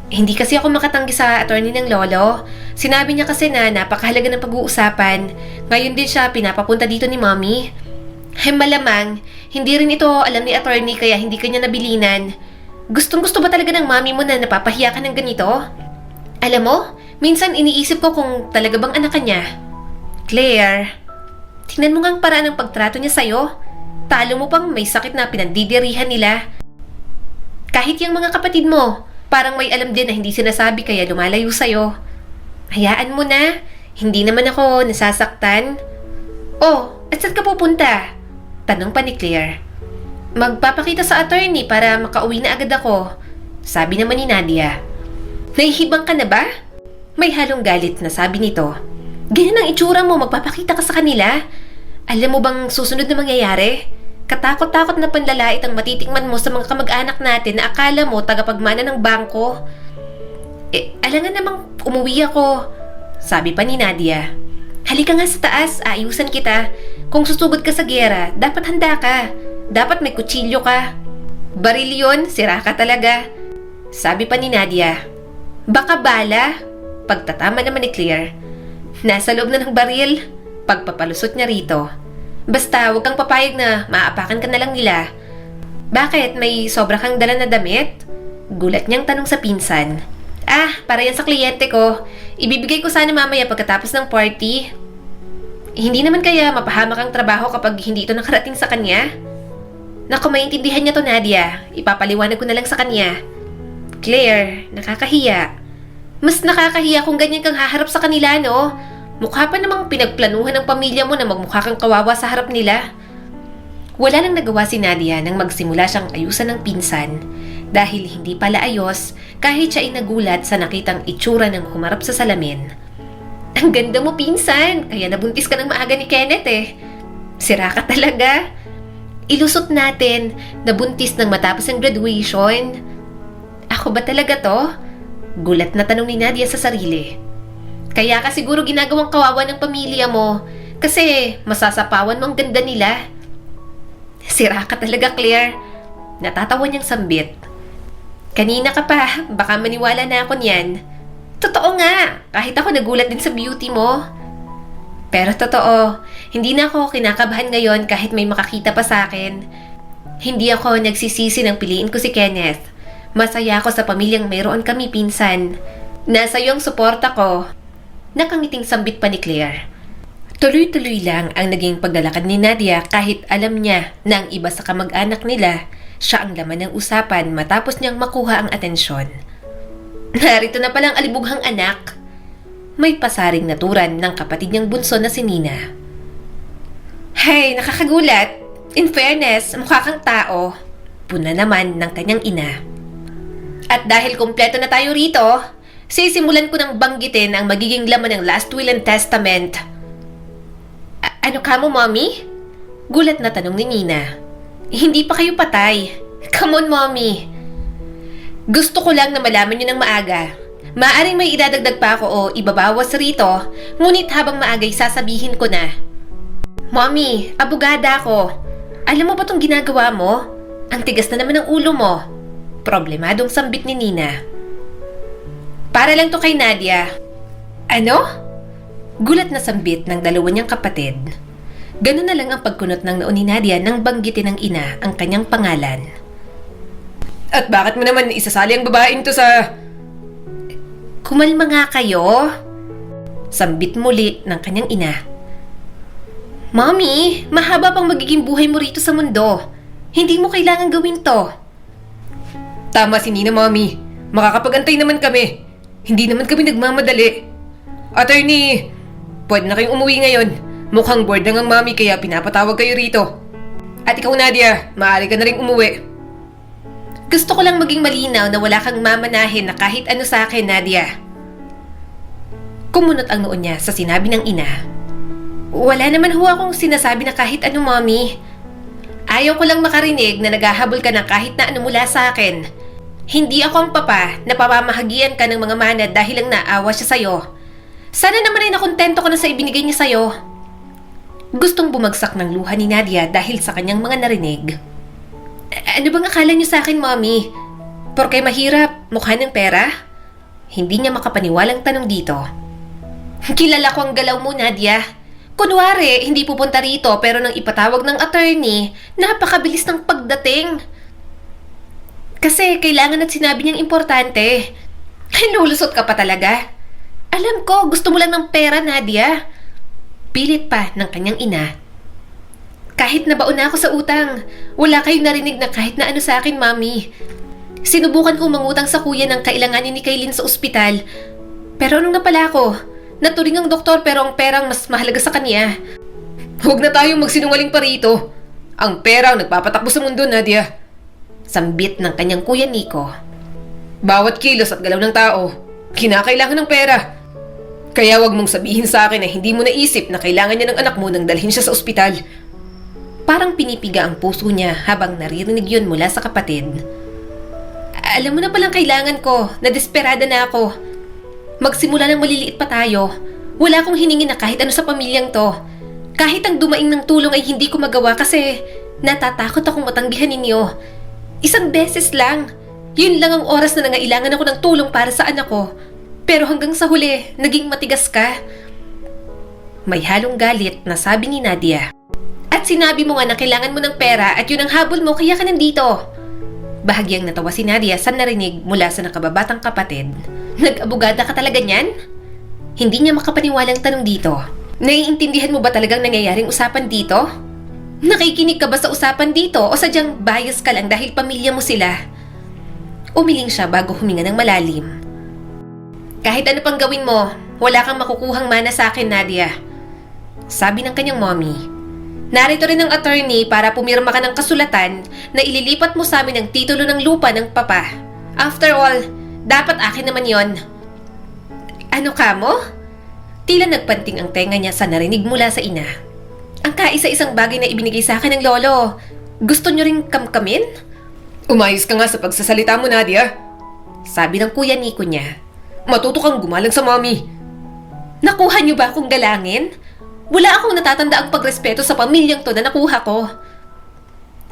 Hindi kasi ako makatanggi sa attorney ng lolo. Sinabi niya kasi na napakahalaga ng pag-uusapan. Ngayon din siya pinapapunta dito ni mommy. Malamang, hindi rin ito alam ni attorney kaya hindi kanya nabilinan. Gustong-gusto ba talaga ng mami mo na napapahiya ka ng ganito? Alam mo, minsan iniisip ko kung talaga bang anak ka niya. Claire, tingnan mo nga ang paraan ng pagtrato niya sa'yo. Talo mo pang may sakit na pinagdidirihan nila. Kahit yung mga kapatid mo, parang may alam din na hindi sinasabi kaya lumalayo sa'yo. Hayaan mo na, hindi naman ako nasasaktan. Oh, at saan ka pupunta? Tanong pa ni Claire. Magpapakita sa attorney para makauwi na agad ako. Sabi naman ni Nadia. Nahihibang ka na ba? May halong galit na sabi nito. Ganyan ang itsura mo, magpapakita ka sa kanila. Alam mo bang susunod na mangyayari? Katakot-takot na panlalait ang matitikman mo sa mga kamag-anak natin na akala mo tagapagmana ng bangko. Alangan namang umuwi ako. Sabi pa ni Nadia. Halika nga sa taas, ayusan kita. Kung susugod ka sa giyera, dapat handa ka. Dapat may kutsilyo ka. Baril yun, sira ka talaga. Sabi pa ni Nadia. Baka bala? Pagtatama naman ni Claire. Nasa loob na ng baril. Pagpapalusot niya rito. Basta, huwag kang papayag na maaapakan ka na lang nila. Bakit? May sobra kang dala na damit? Gulat niyang tanong sa pinsan. Para yan sa kliyente ko. Ibibigay ko sana mamaya pagkatapos ng party. Hindi naman kaya mapahamak ang trabaho kapag hindi ito nakarating sa kanya? Naku, maintindihan niya to, Nadia. Ipapaliwanag ko na lang sa kanya. Claire, nakakahiya. Mas nakakahiya kung ganyan kang haharap sa kanila, no? Mukha pa namang pinagplanuhan ng pamilya mo na magmukha kang kawawa sa harap nila. Wala nang nagawa si Nadia nang magsimula siyang ayusan ng pinsan dahil hindi pala ayos kahit siya ay nagulat sa nakitang itsura ng humarap sa salamin. Ang ganda mo, pinsan! Kaya nabuntis ka ng maaga ni Kenneth eh. Sira ka talaga. Ilusot natin, nabuntis ng matapos ang graduation. Ako ba talaga to? Gulat na tanong ni Nadia sa sarili. Kaya ka siguro ginagawang kawawa ng pamilya mo kasi masasapawan mo ang ganda nila. Sira ka talaga, Claire. Natatawa niyang sambit. Kanina ka pa, baka maniwala na ako niyan. Totoo nga, kahit ako nagulat din sa beauty mo. Pero totoo, hindi na ako kinakabahan ngayon kahit may makakita pa sa akin. Hindi ako nagsisisi nang piliin ko si Kenneth. Masaya ako sa pamilyang mayroon kami, pinsan. Nasa iyo ang suporta ko. Nakangiting sambit pa ni Claire. Tuloy-tuloy lang ang naging paglalakad ni Nadia kahit alam niya na ang iba sa kamag-anak nila, siya ang laman ng usapan matapos niyang makuha ang atensyon. Narito na palang alibughang anak. May pasaring naturan ng kapatid niyang bunso na si Nina. Hay, nakakagulat. In fairness, mukha kang tao. takbo na naman ng kanyang ina. At dahil kumpleto na tayo rito, sisimulan ko ng banggitin ang magiging laman ng last will and testament. Ano ka mo, Mommy? Gulat na tanong ni Nina. Hindi pa kayo patay. Come on, Mommy. Gusto ko lang na malaman nyo ng maaga. Maaring may idadagdag pa ako o ibabawas rito, ngunit habang maagay sasabihin ko na. Mommy, abogada ako. Alam mo ba tong ginagawa mo? Ang tigas na naman ng ulo mo. Problemadong sambit ni Nina. Para lang to kay Nadia. Ano? Gulat na sambit ng dalawa niyang kapatid. Ganun na lang ang pagkunot ng noo ni Nadia nang banggitin ng ina ang kanyang pangalan. At bakit mo naman isasali ang babaeng to sa... Kumalma nga kayo. Sambit muli ng kanyang ina. Mommy, mahaba pang magiging buhay mo rito sa mundo. Hindi mo kailangan gawin to. Tama si Nina, Mommy. Makakapag-antay naman kami. Hindi naman kami nagmamadali. Attorney, pwede na kayong umuwi ngayon. Mukhang bored lang ang Mommy kaya pinapatawag kayo rito. At ikaw, Nadia, maaari ka na rin umuwi. Gusto ko lang maging malinaw na wala kang mamanahin na kahit ano sa akin, Nadia. Kumunot ang noo niya sa sinabi ng ina. Wala naman ho akong sinasabi na kahit ano, Mommy. Ayaw ko lang makarinig na naghahabol ka ng kahit na ano mula sa akin. Hindi ako ang papa na papamahagian ka ng mga manad dahil lang naawa siya sa'yo. Sana naman ay nakontento ka na sa ibinigay niya sa'yo. Gustong bumagsak ng luha ni Nadia dahil sa kanyang mga narinig. Ano bang akala niyo sa akin, Mommy? Porkay mahirap, mukha ng pera? Hindi niya makapaniwalang tanong dito. Kilala ko ang galaw mo, Nadia. Kunwari, hindi pupunta rito pero nang ipatawag ng attorney, napakabilis ng pagdating. Kasi kailangan at sinabi niyang importante. Lulusot ka pa talaga. Alam ko, gusto mo lang ng pera, Nadia. Pilit pa ng kanyang ina. Kahit nabaon na ako sa utang, wala kayong narinig na kahit na ano sa akin, Mommy. Sinubukan kong mangutang sa kuya ng kailanganin ni Kaylin sa ospital. Pero anong napala ako? Naturing ang doktor pero ang perang mas mahalaga sa kanya. Huwag na tayong magsinungaling pa rito. Ang pera ang nagpapatakbo sa mundo, Nadia. Sambit ng kanyang kuya Nico. Bawat kilos at galaw ng tao, kinakailangan ng pera. Kaya wag mong sabihin sa akin na hindi mo naisip na kailangan niya ng anak mo nang dalhin siya sa ospital. Parang pinipiga ang puso niya habang naririnig yun mula sa kapatid. Alam mo na palang kailangan ko, na desperada na ako. Magsimula ng maliliit pa tayo. Wala akong hiningi na kahit ano sa pamilyang to. Kahit ang dumaing ng tulong ay hindi ko magawa kasi natatakot akong matanggihan ninyo. Isang beses lang. Yun lang ang oras na nangailangan ako ng tulong para sa anak ko. Pero hanggang sa huli, naging matigas ka. May halong galit na sabi ni Nadia. At sinabi mo nga na kailangan mo ng pera at yun ang habol mo kaya ka nandito. Bahagyang natawa si Nadia sa narinig mula sa nakababatang kapatid. Nag-abogada ka talaga niyan? Hindi niya makapaniwalang tanong dito. Naiintindihan mo ba talagang nangyayaring usapan dito? Nakikinig ka ba sa usapan dito o sadyang bias ka lang dahil pamilya mo sila? Umiling siya bago huminga ng malalim. Kahit ano pang gawin mo, wala kang makukuhang mana sa akin, Nadia. Sabi ng kanyang mommy. Narito rin ang attorney para pumirma ka ng kasulatan na ililipat mo sa amin ang titulo ng lupa ng papa. After all, dapat akin naman yon. Ano ka mo? Tila nagpanting ang tenga niya sa narinig mula sa ina. Ang kaisa-isang bagay na ibinigay sa akin ng lolo, gusto niyo ring kamkamin? Umayos ka nga sa pagsasalita mo, Nadia. Sabi ng kuya Nico niya. Matuto kang gumalang sa mommy. Nakuha niyo ba akong galangin? Wala akong natatanda ang pagrespeto sa pamilyang to na nakuha ko.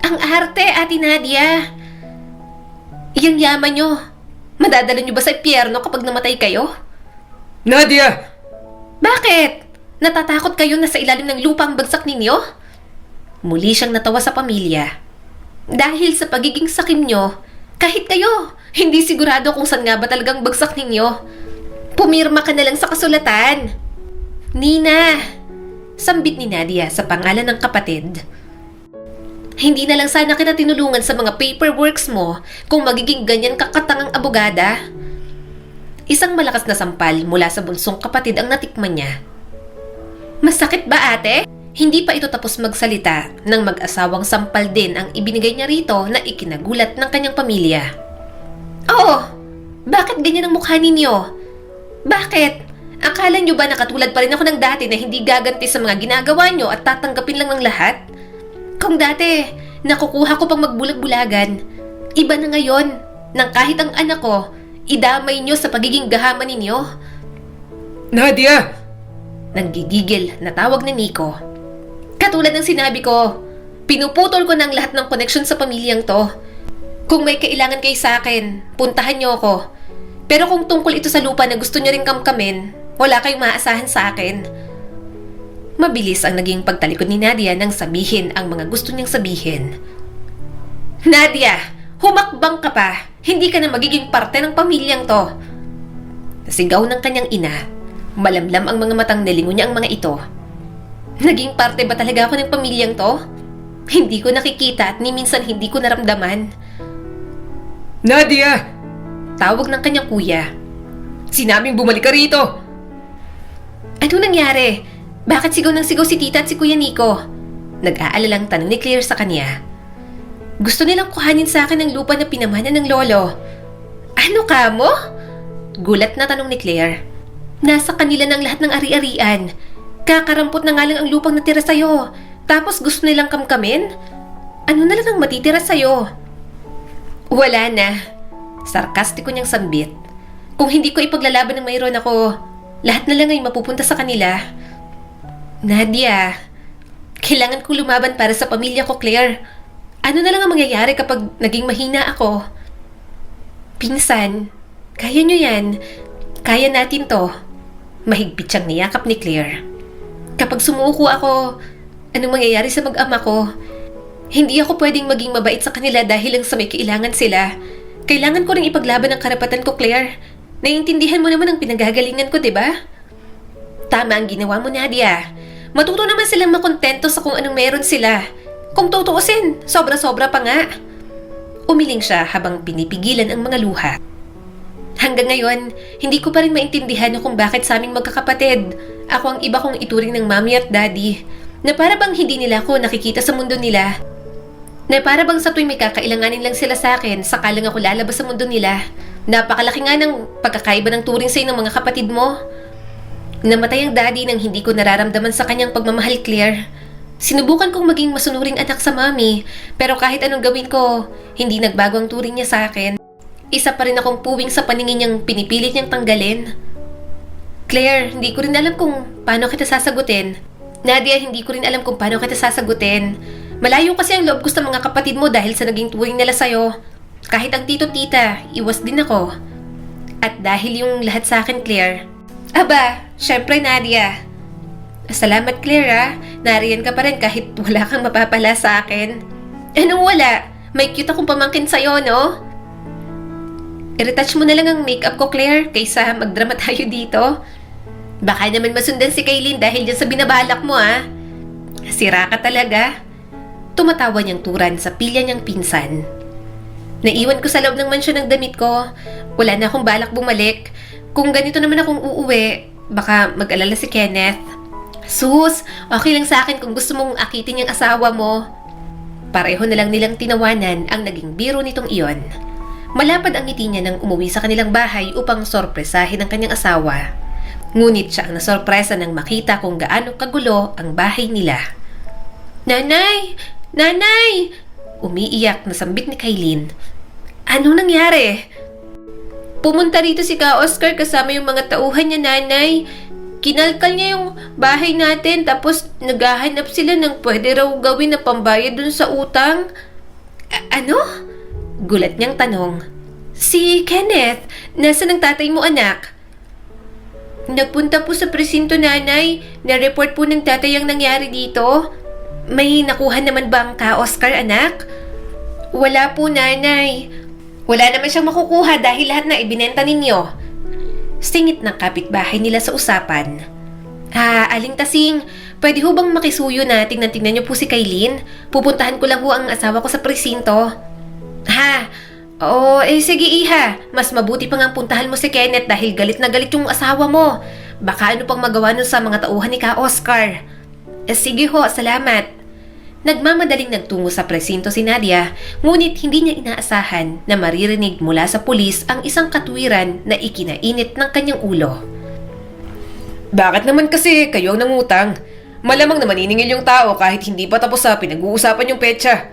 Ang arte, Ate Nadia. Iyang yaman niyo. Madadala niyo ba sa impyerno kapag namatay kayo? Nadia! Bakit? Natatakot kayo na sa ilalim ng lupa ang bagsak ninyo? Muli siyang natawa sa pamilya. Dahil sa pagiging sakim nyo, kahit kayo, hindi sigurado kung saan nga ba talagang bagsak ninyo. Pumirma ka na lang sa kasulatan. Nina, sambit ni Nadia sa pangalan ng kapatid. Hindi na lang sana kita tinulungan sa mga paperworks mo kung magiging ganyan kakatangang abogada. Isang malakas na sampal mula sa bunsong kapatid ang natikman niya. Masakit ba, ate? Hindi pa ito tapos magsalita nang mag-asawang sampal din ang ibinigay niya rito na ikinagulat ng kanyang pamilya. Oh, bakit ganyan ang mukha ninyo? Bakit? Akala niyo ba nakatulad pa rin ako ng dati na hindi gaganti sa mga ginagawa niyo at tatanggapin lang ng lahat? Kung dati, nakukuha ko pang magbulag-bulagan, iba na ngayon nang kahit ang anak ko, idamay niyo sa pagiging gahaman ninyo. Nadia! Nanggigigil na tawag ni Nico. Katulad ng sinabi ko, pinuputol ko ng lahat ng koneksyon sa pamilyang to. Kung may kailangan kayo sa akin, puntahan niyo ako. Pero kung tungkol ito sa lupa na gusto niyo rin kamkamin, wala kayong maasahan sa akin. Mabilis ang naging pagtalikod ni Nadia nang sabihin ang mga gusto niyang sabihin. Nadia, humakbang ka pa. Hindi ka na magiging parte ng pamilyang to. Nasigaw ng kanyang ina. Malamlam ang mga matang nilingon niya ang mga ito. Naging parte ba talaga ako ng pamilyang to? Hindi ko nakikita at ni minsan hindi ko naramdaman. Nadia! Tawag ng kanyang kuya. Sinabing bumalik ka rito! Ano nangyari? Bakit sigaw ng sigaw si tita at si kuya Nico? Nag-aalalang tanong ni Claire sa kanya. Gusto nilang kuhanin sa akin ang lupa na pinamana ng lolo. Ano ka mo? Gulat na tanong ni Claire. Nasa kanila ng lahat ng ari-arian. Kakarampot na nga lang ang lupang natira sa'yo. Tapos gusto nilang kamkamin? Ano na lang ang matitira sa'yo? Wala na. Sarkastiko niyang sambit. Kung hindi ko ipaglalaban ng mayroon ako, lahat na lang ay mapupunta sa kanila. Nadia, kailangan ko lumaban para sa pamilya ko, Claire. Ano na lang ang mangyayari kapag naging mahina ako? Pinsan, kaya nyo yan. Kaya natin to. Mahigpit siyang niyakap ni Claire. Kapag sumuko ako, anong mangyayari sa mag-ama ko? Hindi ako pwedeng maging mabait sa kanila dahil lang sa may kailangan sila. Kailangan ko rin ipaglaban ang karapatan ko, Claire. Naiintindihan mo naman ang pinagagalingan ko, diba? Tama ang ginawa mo, Nadia. Matuto naman silang makontento sa kung anong meron sila. Kung tutuusin, sobra-sobra pa nga. Umiling siya habang pinipigilan ang mga luha. Hanggang ngayon, hindi ko pa rin maintindihan kung bakit sa aming magkakapatid, ako ang iba kong ituring ng mami at daddy, na para bang hindi nila ako nakikita sa mundo nila. Na para bang sa tuwing may kakailanganin lang sila sa akin, saka lang ako lalabas sa mundo nila. Napakalaki nga ng pagkakaiba ng turing sa'yo ng mga kapatid mo. Namatay ang daddy nang hindi ko nararamdaman sa kanyang pagmamahal, Claire. Sinubukan kong maging masunuring anak sa mami, pero kahit anong gawin ko, hindi nagbago ang turing niya sa akin. Isa pa rin akong puwing sa paningin niyang pinipilit niyang tanggalin. Claire, hindi ko rin alam kung paano kita sasagutin. Nadia, hindi ko rin alam kung paano kita sasagutin. Malayo kasi ang loob ko sa mga kapatid mo dahil sa naging turing nila sa'yo. Kahit ang tito-tita, iwas din ako. At dahil yung lahat sa akin, Claire. Aba, syempre Nadia. Salamat, Claire, ah. Nariyan ka pa rin kahit wala kang mapapala sa akin. Anong wala? May cute akong pamangkin sa'yo, no? I-retouch mo na lang ang makeup ko, Claire, kaysa magdrama tayo dito. Baka naman masundan si Kaylin dahil dyan sa binabalak mo, ah. Sira ka talaga. Tumatawa niyang turan sa pilya niyang pinsan. Naiwan ko sa loob ng mansyon ng damit ko. Wala na akong balak bumalik. Kung ganito naman akong uuwi, baka mag-alala si Kenneth. Sus, okay lang sa akin kung gusto mong akitin yung asawa mo. Pareho na lang nilang tinawanan ang naging biro nitong iyon. Malapad ang ngiti niya nang umuwi sa kanilang bahay upang sorpresahin ang kanyang asawa. Ngunit siya ang nasorpresa nang makita kung gaano kagulo ang bahay nila. Nanay! Nanay! Umiiyak na sambit ni Kaylin. Anong nangyari? Pumunta rito si Ka Oscar kasama yung mga tauhan niya, nanay. Kinalkal niya yung bahay natin tapos naghahanap sila ng pwede raw gawin na pambayad dun sa utang. Ano? Gulat niyang tanong. Si Kenneth, nasaan ang tatay mo, anak? Nagpunta po sa presinto, nanay. Na-report po ng tatay ang nangyari dito. May nakuha naman ba ang Ka Oscar, anak? Wala po, nanay. Wala naman siyang makukuha dahil lahat na ibinenta ninyo. Singit ng kapitbahay nila sa usapan. Aling Tasing, pwede ho bang makisuyo na tingnan niyo po si Kaylin? Pupuntahan ko lang ho ang asawa ko sa presinto. Sige iha. Mas mabuti pang ang puntahan mo si Kenneth dahil galit na galit yung asawa mo. Baka ano pang magawa nun sa mga tauhan ni Ka Oscar. Sige ho, salamat. Nagmamadaling nagtungo sa presinto si Nadia, ngunit hindi niya inaasahan na maririnig mula sa pulis ang isang katwiran na ikinainit ng kanyang ulo. Bakit naman kasi kayo ang nangutang? Malamang na maniningil yung tao kahit hindi pa tapos sa pinag-uusapan yung petsa.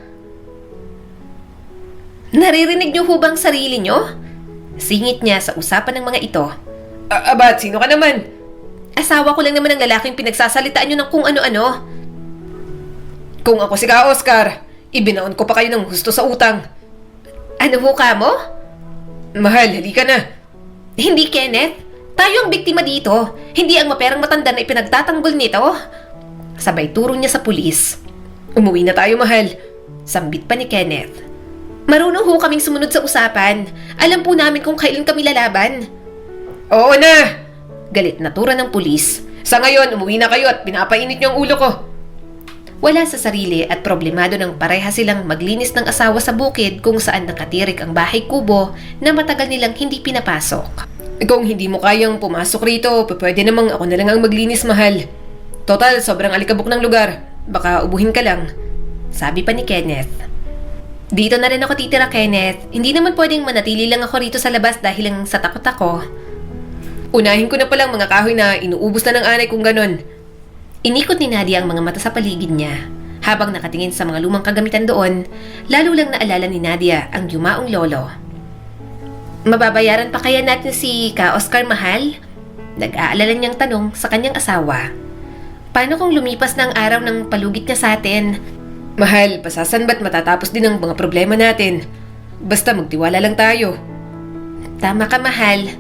Naririnig niyo ho bang sarili niyo? Singit niya sa usapan ng mga ito. Abat, sino ka naman? Asawa ko lang naman ang lalaking pinagsasalitaan niyo ng kung ano-ano. Kung ako si Ka Oscar, ibinaon ko pa kayo ng husto sa utang. Ano ho ka mo? Mahal, halika na. Hindi, Kenneth. Tayo ang biktima dito. Hindi ang maperang matanda na ipinagtatanggol nito. Sabay turo niya sa pulis. Umuwi na tayo, mahal. Sambit pa ni Kenneth. Marunong ho kaming sumunod sa usapan. Alam po namin kung kailan kami lalaban. Oo na! Galit na tura ng pulis. Sa ngayon, umuwi na kayo at pinapainit niyo ang ulo ko. Wala sa sarili at problemado ng pareha silang maglinis ng asawa sa bukid kung saan nakatirik ang bahay kubo na matagal nilang hindi pinapasok. Kung hindi mo kayang pumasok rito, pwede namang ako na lang ang maglinis, mahal. Total, sobrang alikabok ng lugar. Baka ubuhin ka lang. Sabi pa ni Kenneth. Dito na rin ako titira, Kenneth. Hindi naman pwedeng manatili lang ako rito sa labas dahil lang sa takot ako. Unahin ko na palang mga kahoy na inuubos na ng anay kung ganon. Inikot ni Nadia ang mga mata sa paligid niya. Habang nakatingin sa mga lumang kagamitan doon, lalo lang naalala ni Nadia ang yumaong lolo. Mababayaran pa kaya natin si Ka Oscar, mahal? Nag-aalala niyang tanong sa kanyang asawa. Paano kung lumipas na ang araw ng palugit niya sa atin? Mahal, pasasan ba't matatapos din ang mga problema natin? Basta magtiwala lang tayo. Tama ka, mahal.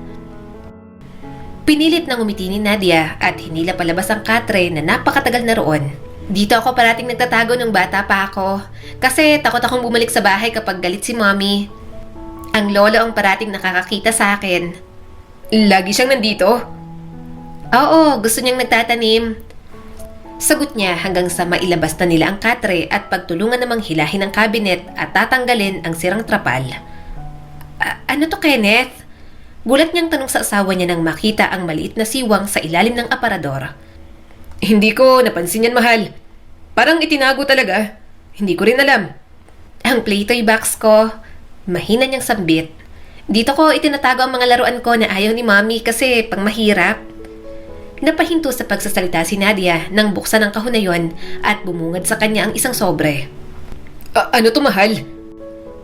Pinilit ng umiti ni Nadia at hinila palabas ang katre na napakatagal na roon. Dito ako parating nagtatago nung bata pa ako kasi takot akong bumalik sa bahay kapag galit si mommy. Ang lolo ang parating nakakakita sa akin. Lagi siyang nandito? Oo, gusto niyang nagtatanim. Sagot niya hanggang sa mailabas na nila ang katre at pagtulungan namang hilahin ang kabinet at tatanggalin ang sirang trapal. Ano to, Kenneth? Gulat niyang tanong sa asawa niya nang makita ang maliit na siwang sa ilalim ng aparador. Hindi ko napansin yan, mahal. Parang itinago talaga. Hindi ko rin alam. Ang Playtoy box ko. Mahina niyang sambit. Dito ko itinatago ang mga laruan ko na ayaw ni mommy kasi pang mahirap. Napahinto sa pagsasalita si Nadia nang buksan ang kahon na yon at bumungad sa kanya ang isang sobre. Ano to, mahal?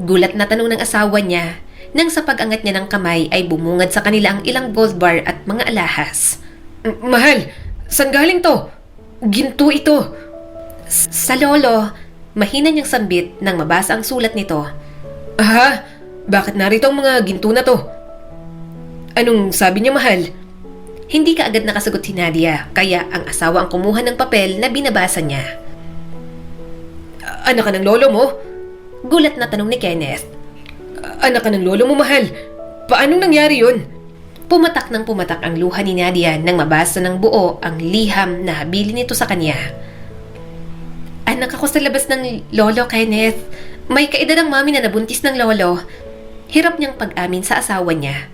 Gulat na tanong ng asawa niya nang sa pag-angat niya ng kamay ay bumungad sa kanila ang ilang gold bar at mga alahas. Mahal, saan galing to? Ginto ito. Sa lolo, mahina niyang sambit nang mabasa ang sulat nito. Ha? Bakit narito ang mga ginto na to? Anong sabi niya, mahal? Hindi ka agad nakasagot si Nadia, kaya ang asawa ang kumuha ng papel na binabasa niya. Anak ka ng lolo mo? Gulat na tanong ni Kenneth. Anak ka ng lolo mo, mahal. Paanong nangyari yun? Pumatak ng pumatak ang luha ni Nadia nang mabasa ng buo ang liham na habilin nito sa kanya. Anak ako sa labas ng lolo, Kenneth. May kaedad ang mami na nabuntis ng lolo. Hirap niyang pag-amin sa asawa niya.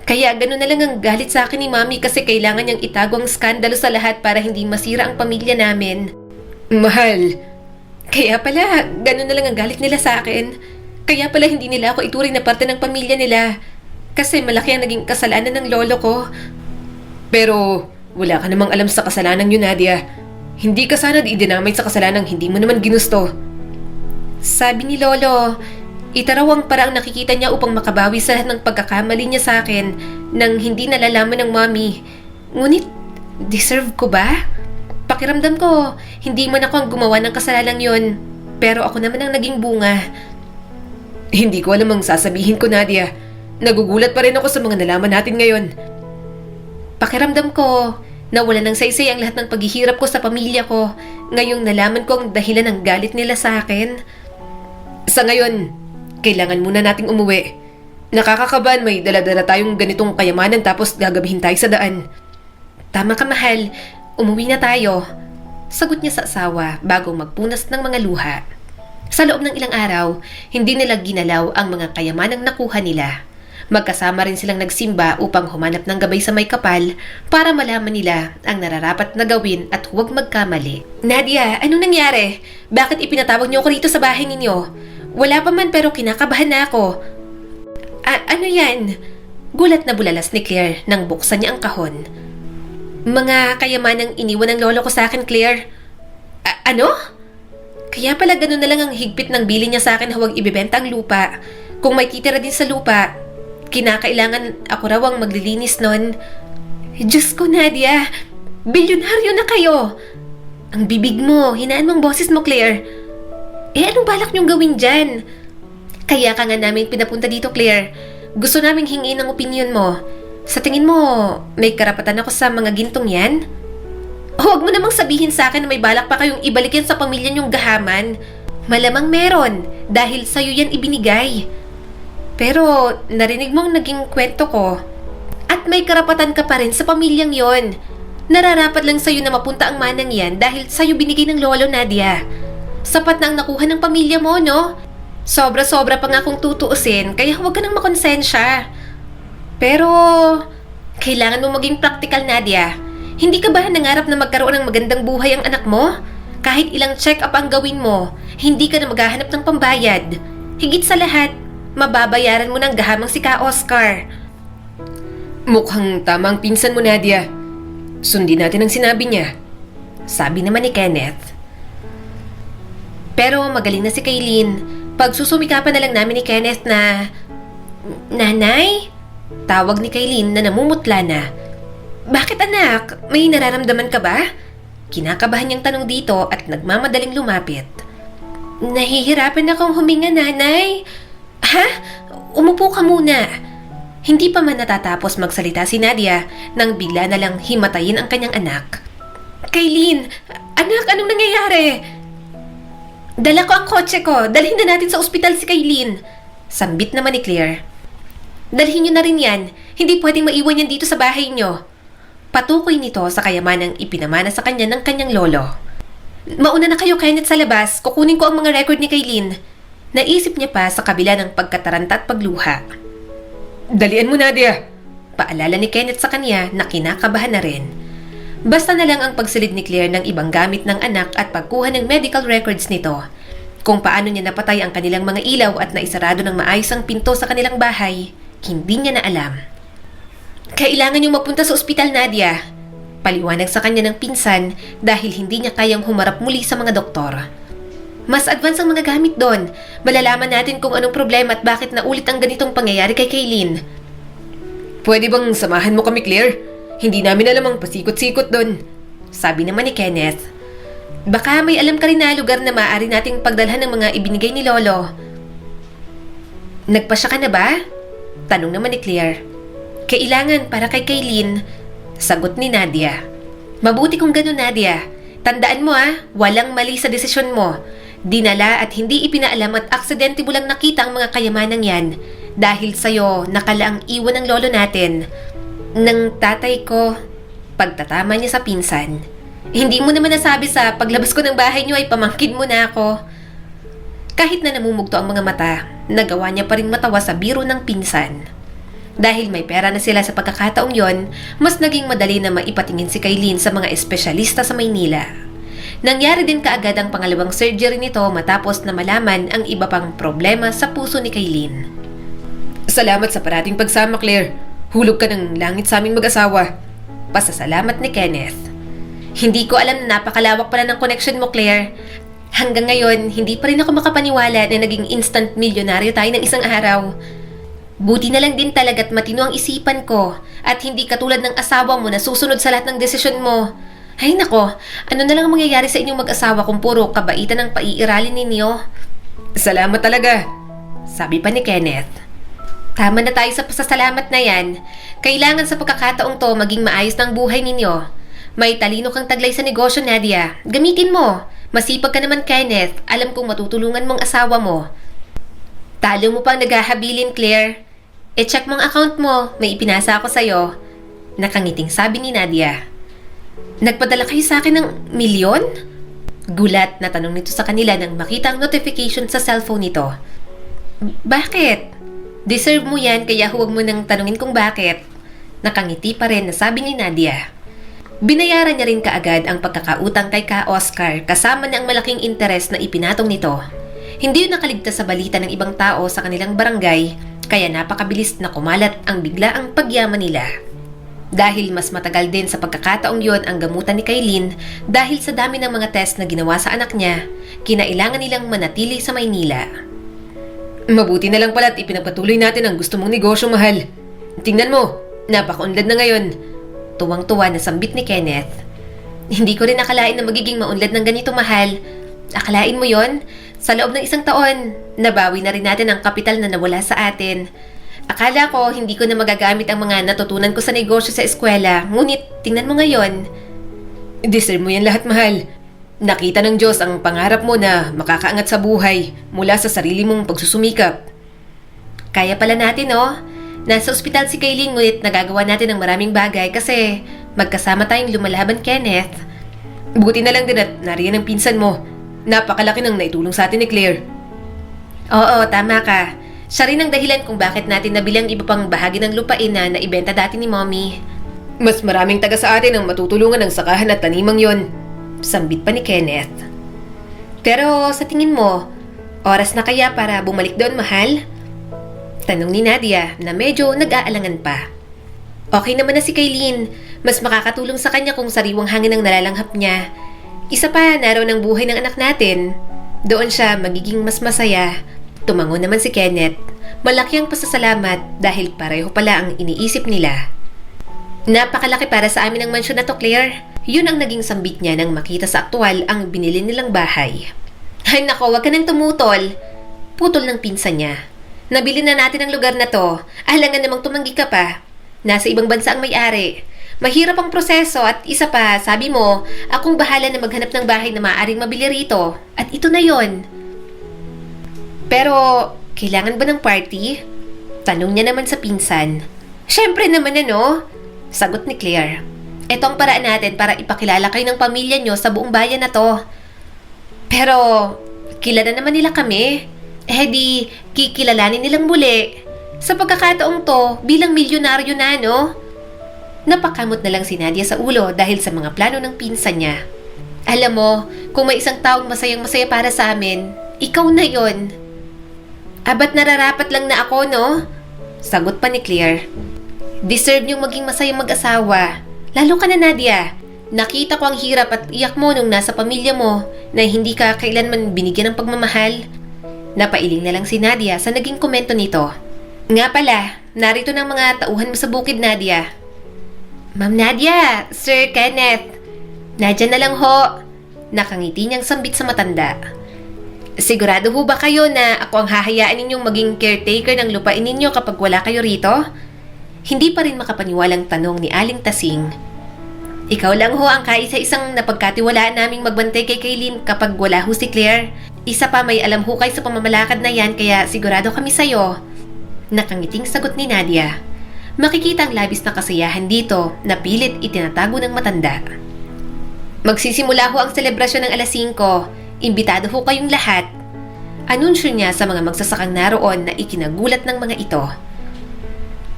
Kaya gano'n na lang ang galit sa akin ni mami kasi kailangan niyang itago ang skandalo sa lahat para hindi masira ang pamilya namin. Mahal. Kaya pala, gano'n na lang ang galit nila sa akin. Kaya pala hindi nila ako ituring na parte ng pamilya nila. Kasi malaki ang naging kasalanan ng lolo ko. Pero wala ka namang alam sa kasalanan yun, Nadia. Hindi ka sana idinamay sa kasalanang hindi mo naman ginusto. Sabi ni lolo, itaraw ang paraang nakikita niya upang makabawi sa lahat ng pagkakamali niya sa akin nang hindi nalalaman ng mommy. Ngunit, deserve ko ba? Pakiramdam ko, hindi man ako ang gumawa ng kasalanan yun. Pero ako naman ang naging bunga. Hindi ko alam ang sasabihin ko, Nadia. Nagugulat pa rin ako sa mga nalaman natin ngayon. Pakiramdam ko, nawala ng saysay ang lahat ng paghihirap ko sa pamilya ko. Ngayong nalaman ko ang dahilan ng galit nila sa akin. Sa ngayon, kailangan muna nating umuwi. Nakakakabahan may dala-dala tayong ganitong kayamanan tapos gagabihin tayo sa daan. Tama ka, mahal. Umuwi na tayo. Sagot niya sa asawa bago magpunas ng mga luha. Sa loob ng ilang araw, hindi nila ginalaw ang mga kayamanang nakuha nila. Magkasama rin silang nagsimba upang humanap ng gabay sa may kapal para malaman nila ang nararapat na gawin at huwag magkamali. Nadia, anong nangyari? Bakit ipinatawag niyo ako rito sa bahay ninyo? Wala pa man pero kinakabahan na ako. Ano yan? Gulat na bulalas ni Claire nang buksan niya ang kahon. Mga kayamanang iniwan ng lolo ko sa akin, Claire. Ano? Kaya pala ganun na lang ang higpit ng bili niya sa akin na huwag ibebenta ang lupa. Kung may titira din sa lupa, kinakailangan ako raw ang maglilinis nun. Diyos ko, Nadia. Bilyonaryo na kayo. Ang bibig mo, hinaan mong boses mo, Claire. Anong balak niyong gawin dyan? Kaya ka nga namin pinapunta dito, Claire. Gusto naming hingin ang opinion mo. Sa tingin mo, may karapatan ako sa mga gintong yan? Huwag mo namang sabihin sa akin na may balak pa kayong ibalik yan sa pamilya niyong gahaman. Malamang meron, dahil sa'yo yan ibinigay. Pero narinig mong naging kwento ko. At may karapatan ka pa rin sa pamilyang yon. Nararapat lang sa'yo na mapunta ang manang yan dahil sa'yo binigay ng lolo, Nadia. Sapat na ang nakuha ng pamilya mo, no? Sobra-sobra pa nga kung tutuusin, kaya huwag ka nang makonsensya. Pero, kailangan mo maging practical, Nadia. Hindi ka ba nangarap na magkaroon ng magandang buhay ang anak mo? Kahit ilang check-up ang gawin mo, hindi ka na maghahanap ng pambayad. Higit sa lahat, mababayaran mo ng gahamang si Ka Oscar. Mukhang tamang pinsan mo, Nadia. Sundin natin ang sinabi niya. Sabi naman ni Kenneth. Pero magaling na si Kaylin. Pagsusumikapan na lang namin ni Kenneth na... Nanay? Tawag ni Kaylin na namumutla na. Bakit anak? May nararamdaman ka ba? Kinakabahan niyang tanong dito at nagmamadaling lumapit. Nahihirapan akong huminga, nanay. Ha? Umupo ka muna. Hindi pa man natatapos magsalita si Nadia nang bigla na lang himatayin ang kanyang anak. Kaylin! Anak, anong nangyayari? Dala ko ang kotse ko. Dalhin na natin sa ospital si Kaylin. Sambit naman ni Claire. Dalhin niyo na rin yan. Hindi pwedeng maiwan yan dito sa bahay niyo. Patukoy nito sa kayamanang ipinamana sa kanya ng kanyang lolo. Mauna na kayo, Kenneth, sa labas. Kukunin ko ang mga record ni Kaylin. Naisip niya pa sa kabila ng pagkataranta at pagluha. Dalian mo, Nadia. Paalala ni Kenneth sa kanya na kinakabahan na rin. Basta na lang ang pagsilid ni Claire ng ibang gamit ng anak at pagkuha ng medical records nito. Kung paano niya napatay ang kanilang mga ilaw at naisarado ng maayos ang pinto sa kanilang bahay, hindi niya na alam. Kailangan niyong magpunta sa ospital, Nadia. Paliwanag sa kanya ng pinsan dahil hindi niya kayang humarap muli sa mga doktor. Mas advance ang mga gamit doon. Malalaman natin kung anong problema at bakit naulit ang ganitong pangyayari kay Kaylin. Pwede bang samahan mo kami, Claire? Hindi namin alam ang pasikot-sikot doon. Sabi naman ni Kenneth. Baka may alam ka rin na lugar na maaari nating pagdalhan ng mga ibinigay ni Lolo. Nagpasya ka na ba? Tanong naman ni Claire. Kailangan para kay Kaylin. Sagot ni Nadia. Mabuti kung gano'n, Nadia. Tandaan mo walang mali sa desisyon mo. Dinala at hindi ipinaalam at aksidente mo lang nakita ang mga kayamanang yan. Dahil sa'yo, nakalaang iwan ng lolo natin. Ng tatay ko, pagtatama niya sa pinsan. Hindi mo naman nasabi sa paglabas ko ng bahay niyo ay pamangkin mo na ako. Kahit na namumugto ang mga mata, nagawa niya pa rin matawa sa biro ng pinsan. Dahil may pera na sila sa pagkakataong yon, mas naging madali na maipatingin si Kaylin sa mga espesyalista sa Maynila. Nangyari din kaagad ang pangalawang surgery nito matapos na malaman ang iba pang problema sa puso ni Kaylin. Salamat sa parating pagsama, Claire. Hulog ka ng langit sa aming mag-asawa. Pasasalamat ni Kenneth. Hindi ko alam na napakalawak pala ng connection mo, Claire. Hanggang ngayon, hindi pa rin ako makapaniwala na naging instant milyonaryo tayo ng isang araw. Buti na lang din talaga't matino ang isipan ko at hindi katulad ng asawa mo na susunod sa lahat ng desisyon mo. Ay nako, ano na lang ang mangyayari sa inyong mag-asawa kung puro kabaitan ang paiiralin ninyo? Salamat talaga, sabi pa ni Kenneth. Tama na tayo sa pasasalamat na yan. Kailangan sa pagkakataong to maging maayos ng buhay ninyo. May talino kang taglay sa negosyo, Nadia. Gamitin mo. Masipag ka naman, Kenneth. Alam kong matutulungan mong asawa mo. Talo mo pang naghahabilin, Claire. E-check mong account mo. May ipinasa ako sa'yo. Nakangiting sabi ni Nadia. Nagpadala kayo sa akin ng milyon? Gulat na tanong nito sa kanila nang makita ang notification sa cellphone nito. Bakit? Deserve mo yan kaya huwag mo nang tanungin kung bakit. Nakangiti pa rin na sabi ni Nadia. Binayaran niya rin kaagad ang pagkakautang kay Ka Oscar kasama na ang malaking interes na ipinatong nito. Hindi yun nakaligtas sa balita ng ibang tao sa kanilang barangay kaya napakabilis na kumalat ang biglaang pagyaman nila. Dahil mas matagal din sa pagkakataong yon ang gamutan ni Kailin dahil sa dami ng mga test na ginawa sa anak niya, kinailangan nilang manatili sa Maynila. Mabuti na lang pala't ipinagpatuloy natin ang gusto mong negosyo, mahal. Tingnan mo, napakaunlad na ngayon. Tuwang-tuwa na sambit ni Kenneth. Hindi ko rin akalain na magiging maunlad ng ganito, mahal. Akalain mo yon? Sa loob ng 1 taon, nabawi na rin natin ang kapital na nawala sa atin. Akala ko hindi ko na magagamit ang mga natutunan ko sa negosyo sa eskwela, ngunit tingnan mo ngayon. Deserve mo yan lahat, mahal. Nakita ng Diyos ang pangarap mo na makakaangat sa buhay mula sa sarili mong pagsusumikap. Kaya pala natin, oh. Nasa ospital si Kailin ngunit nagagawa natin ng maraming bagay kasi magkasama tayong lumalaban, Kenneth. Buti na lang din at nariyan ang pinsan mo. Napakalaki ng naitulong sa atin ni Claire. Oo, tama ka. Siya rin ang dahilan kung bakit natin nabilang iba pang bahagi ng lupain na naibenta dati ni Mommy. Mas maraming taga sa atin ang matutulungan ng sakahan at tanimang yon. Sambit pa ni Kenneth. Pero sa tingin mo, oras na kaya para bumalik doon, mahal? Tanong ni Nadia na medyo nag-aalangan pa. Okay naman na si Kailin. Mas makakatulong sa kanya kung sariwang hangin ang nalalanghap niya. Isa pa, naroon ang buhay ng anak natin. Doon siya magiging mas masaya. Tumango naman si Kenneth. Malaki ang pasasalamat dahil pareho pala ang iniisip nila. Napakalaki para sa amin ang mansyon na to, Claire. Yun ang naging sambit niya nang makita sa aktwal ang binili nilang bahay. Ay nako, wag ka nang tumutol. Putol ng pinsan niya. Nabili na natin ang lugar na to. Alangan namang tumanggi ka pa. Nasa ibang bansa ang may-ari. Mahirap ang proseso at isa pa, sabi mo, akong bahala na maghanap ng bahay na maaaring mabili rito. At ito na yon. Pero, kailangan ba ng party? Tanong niya naman sa pinsan. Syempre naman ano? Sagot ni Claire. Ito ang paraan natin para ipakilala kayo ng pamilya nyo sa buong bayan na to. Pero, kilala naman nila kami. Eh di, kikilalanin nilang muli. Sa pagkakataong to, bilang milyonaryo na, no? Napakamot na lang si Nadia sa ulo dahil sa mga plano ng pinsan niya. Alam mo, kung may isang taong masayang-masaya para sa amin, ikaw na yon. Abat nararapat lang na ako, no? Sagot pa ni Claire. Deserve niyong maging masayang mag-asawa. Lalo ka na, Nadia. Nakita ko ang hirap at iyak mo nung nasa pamilya mo na hindi ka kailanman binigyan ng pagmamahal. Napailing na lang si Nadia sa naging komento nito. Nga pala, narito ng mga tauhan mo sa bukid, Nadia. Ma'am Nadia, Sir Kenneth. Nadya na lang ho. Nakangiti niyang sambit sa matanda. Sigurado ho ba kayo na ako ang hahayaan ninyong maging caretaker ng lupain ninyo kapag wala kayo rito? Hindi pa rin makapaniwalang tanong ni Aling Tasing. Ikaw lang ho ang kaisa-isang napagkatiwalaan naming magbantay kay Kailin kapag wala ho si Claire. Isa pa, may alam ho kayo sa pamamalakad na yan kaya sigurado kami sa'yo. Nakangiting sagot ni Nadia. Makikita ang labis na kasiyahan dito na pilit itinatago ng matanda. Magsisimula ho ang selebrasyon ng alas 5. Imbitado ho kayong lahat. Anunsyo niya sa mga magsasakang naroon na ikinagulat ng mga ito.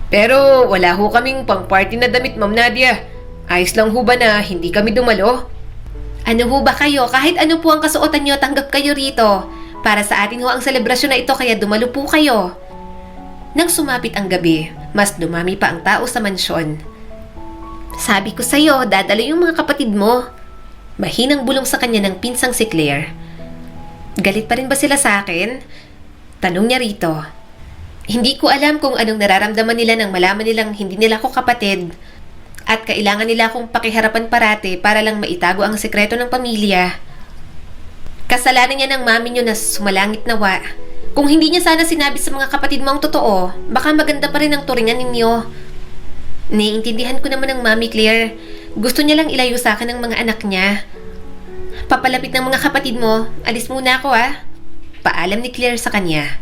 Pero wala ho kaming pang-party na damit, Ma'am Nadia. Ayos lang ho ba na hindi kami dumalo? Ano ho ba kayo? Kahit ano po ang kasuotan nyo, tanggap kayo rito. Para sa atin ho ang selebrasyon na ito kaya dumalo po kayo. Nang sumapit ang gabi, mas dumami pa ang tao sa mansyon. Sabi ko sa'yo, dadalo yung mga kapatid mo. Mahinang bulong sa kanya ng pinsang si Claire. Galit pa rin ba sila sa akin? Tanong niya rito. Hindi ko alam kung anong nararamdaman nila nang malaman nilang hindi nila ako kapatid at kailangan nila akong pakiharapan parate para lang maitago ang sekreto ng pamilya. Kasalanan niya ng mami niyo na sumalangit nawa. Kung hindi niya sana sinabi sa mga kapatid mo ang totoo, baka maganda pa rin ang turingan ninyo. Naiintindihan ko naman ng Mami Claire. Gusto niya lang ilayo sa akin ng mga anak niya. Papalapit ng mga kapatid mo, alis muna ako Paalam ni Claire sa kanya.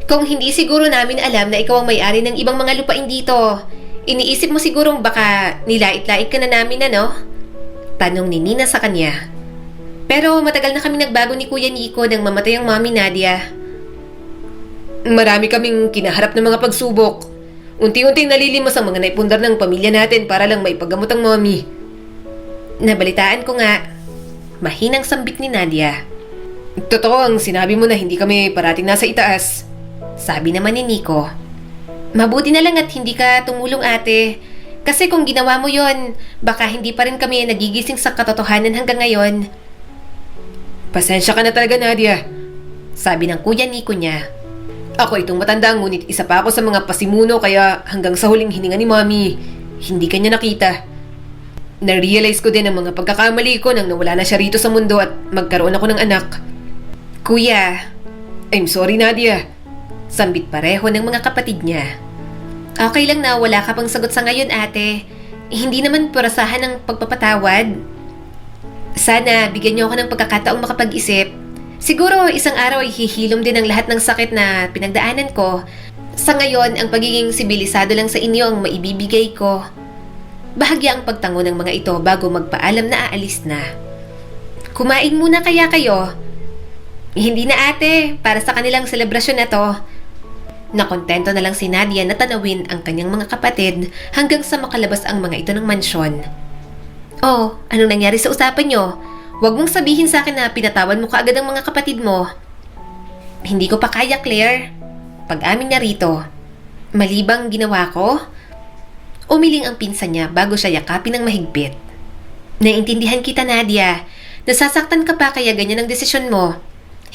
Kung hindi siguro namin alam na ikaw ang may-ari ng ibang mga lupain dito, iniisip mo sigurong baka nilait-lait ka na namin Tanong ni Nina sa kanya. Pero matagal na kami nagbago ni Kuya Nico nang mamatay ang Mami Nadia. Marami kaming kinaharap ng mga pagsubok. Unti-unting nalilimos ang mga naipundar ng pamilya natin para lang maipagamot ang mommy. Nabalitaan ko nga. Mahinang sambit ni Nadia. Totoo ang sinabi mo na hindi kami parating nasa itaas. Sabi naman ni Nico. Mabuti na lang at hindi ka tumulong ate. Kasi kung ginawa mo yon, baka hindi pa rin kami nagigising sa katotohanan hanggang ngayon. Pasensya ka na talaga, Nadia. Sabi ng kuya Nico niya. Ako itong matanda, ngunit isa pa ako sa mga pasimuno kaya hanggang sa huling hininga ni mommy, hindi kanya nakita. Na-realize ko din ang mga pagkakamali ko nang nawala na siya rito sa mundo at magkaroon ako ng anak. Kuya, I'm sorry, Nadia. sambit pareho ng mga kapatid niya. Okay lang na wala ka pang sagot sa ngayon ate. Hindi naman purasahan ng pagpapatawad. Sana bigyan niyo ako ng pagkakataong makapag-isip. Siguro isang araw ay hihilom din ang lahat ng sakit na pinagdaanan ko. Sa ngayon, ang pagiging sibilisado lang sa inyo ang maibibigay ko. Bahagya ang pagtango ng mga ito bago magpaalam na aalis na. Kumain muna kaya kayo? Hindi na ate, para sa kanilang selebrasyon na to. Nakontento na lang si Nadia na tanawin ang kanyang mga kapatid hanggang sa makalabas ang mga ito ng mansyon. Oh, anong nangyari sa usapan nyo? Huwag mong sabihin sa akin na pinatawan mo kaagad ang mga kapatid mo. Hindi ko pa kaya, Claire. Pag-amin niya rito. Mali bang ginawa ko? Umiling ang pinsan niya bago siya yakapin ng mahigpit. Naintindihan kita, Nadia. Nasasaktan ka pa kaya ganyan ang desisyon mo.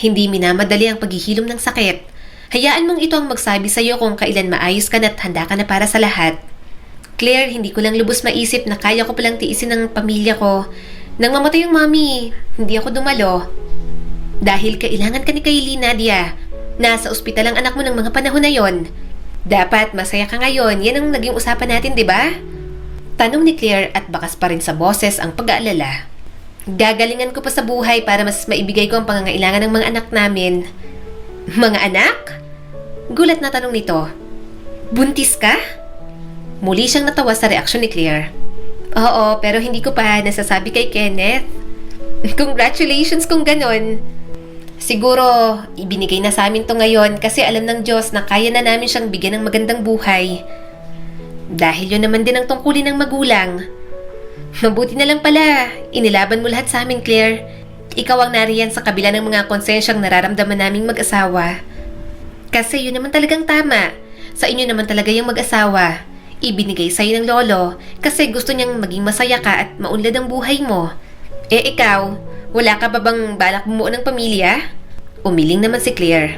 Hindi minamadali ang paghihilom ng sakit. Hayaan mong ito ang magsabi sa'yo kung kailan maayos ka na at handa ka na para sa lahat. Claire, hindi ko lang lubos maisip na kaya ko palang tiisin ng pamilya ko. Nang mamatay yung mommy, hindi ako dumalo. Dahil kailangan ka ni Kylie, Nadia. Nasa ospital ang anak mo ng mga panahon na yon. Dapat masaya ka ngayon, yan ang naging usapan natin, di ba? Tanong ni Claire at bakas pa rin sa boses ang pag-aalala. Gagalingan ko pa sa buhay para mas maibigay ko ang pangangailangan ng mga anak namin. Mga anak? Gulat na tanong nito. Buntis ka? Muli siyang natawa sa reaksyon ni Claire. Oo, pero hindi ko pa nasasabi kay Kenneth. Congratulations kung ganon. Siguro, ibinigay na sa amin to ngayon kasi alam ng Diyos na kaya na namin siyang bigyan ng magandang buhay. Dahil yun naman din ang tungkulin ng magulang. Mabuti na lang pala, inilaban mo lahat sa amin, Claire. Ikaw ang nariyan sa kabila ng mga konsensyang nararamdaman naming mag-asawa. Kasi yun naman talagang tama. Sa inyo naman talaga yung mag-asawa. Ibinigay sa'yo ng lolo kasi gusto niyang maging masaya ka at maunlad ang buhay mo. Eh ikaw, wala ka ba bang balak bumuo ng pamilya? Umiling naman si Claire.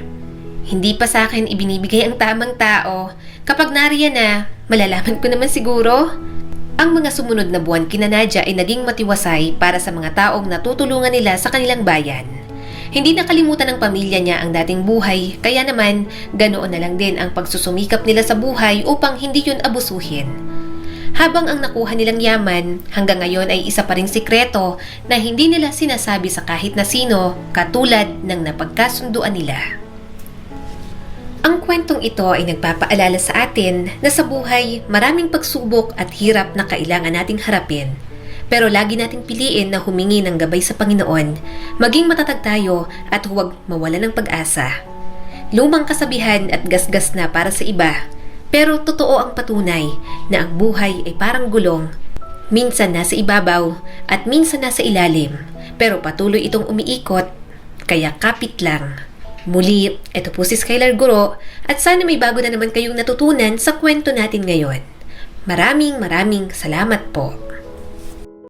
Hindi pa sa akin ibinibigay ang tamang tao. Kapag nariyan na, malalaman ko naman siguro. Ang mga sumunod na buwan kina Nadia ay naging matiwasay para sa mga taong natutulungan nila sa kanilang bayan. Hindi nakalimutan ng pamilya niya ang dating buhay, kaya naman ganoon na lang din ang pagsusumikap nila sa buhay upang hindi yun abusuhin. Habang ang nakuha nilang yaman, hanggang ngayon ay isa pa ring sikreto na hindi nila sinasabi sa kahit na sino katulad ng napagkasunduan nila. Ang kwentong ito ay nagpapaalala sa atin na sa buhay maraming pagsubok at hirap na kailangan nating harapin. Pero lagi nating piliin na humingi ng gabay sa Panginoon, maging matatag tayo at huwag mawala ng pag-asa. Lumang kasabihan at gasgas na para sa iba, pero totoo ang patunay na ang buhay ay parang gulong. Minsan nasa ibabaw at minsan nasa ilalim, pero patuloy itong umiikot, kaya kapit lang. Muli, ito po si Skylar Guro at sana may bago na naman kayong natutunan sa kwento natin ngayon. Maraming salamat po.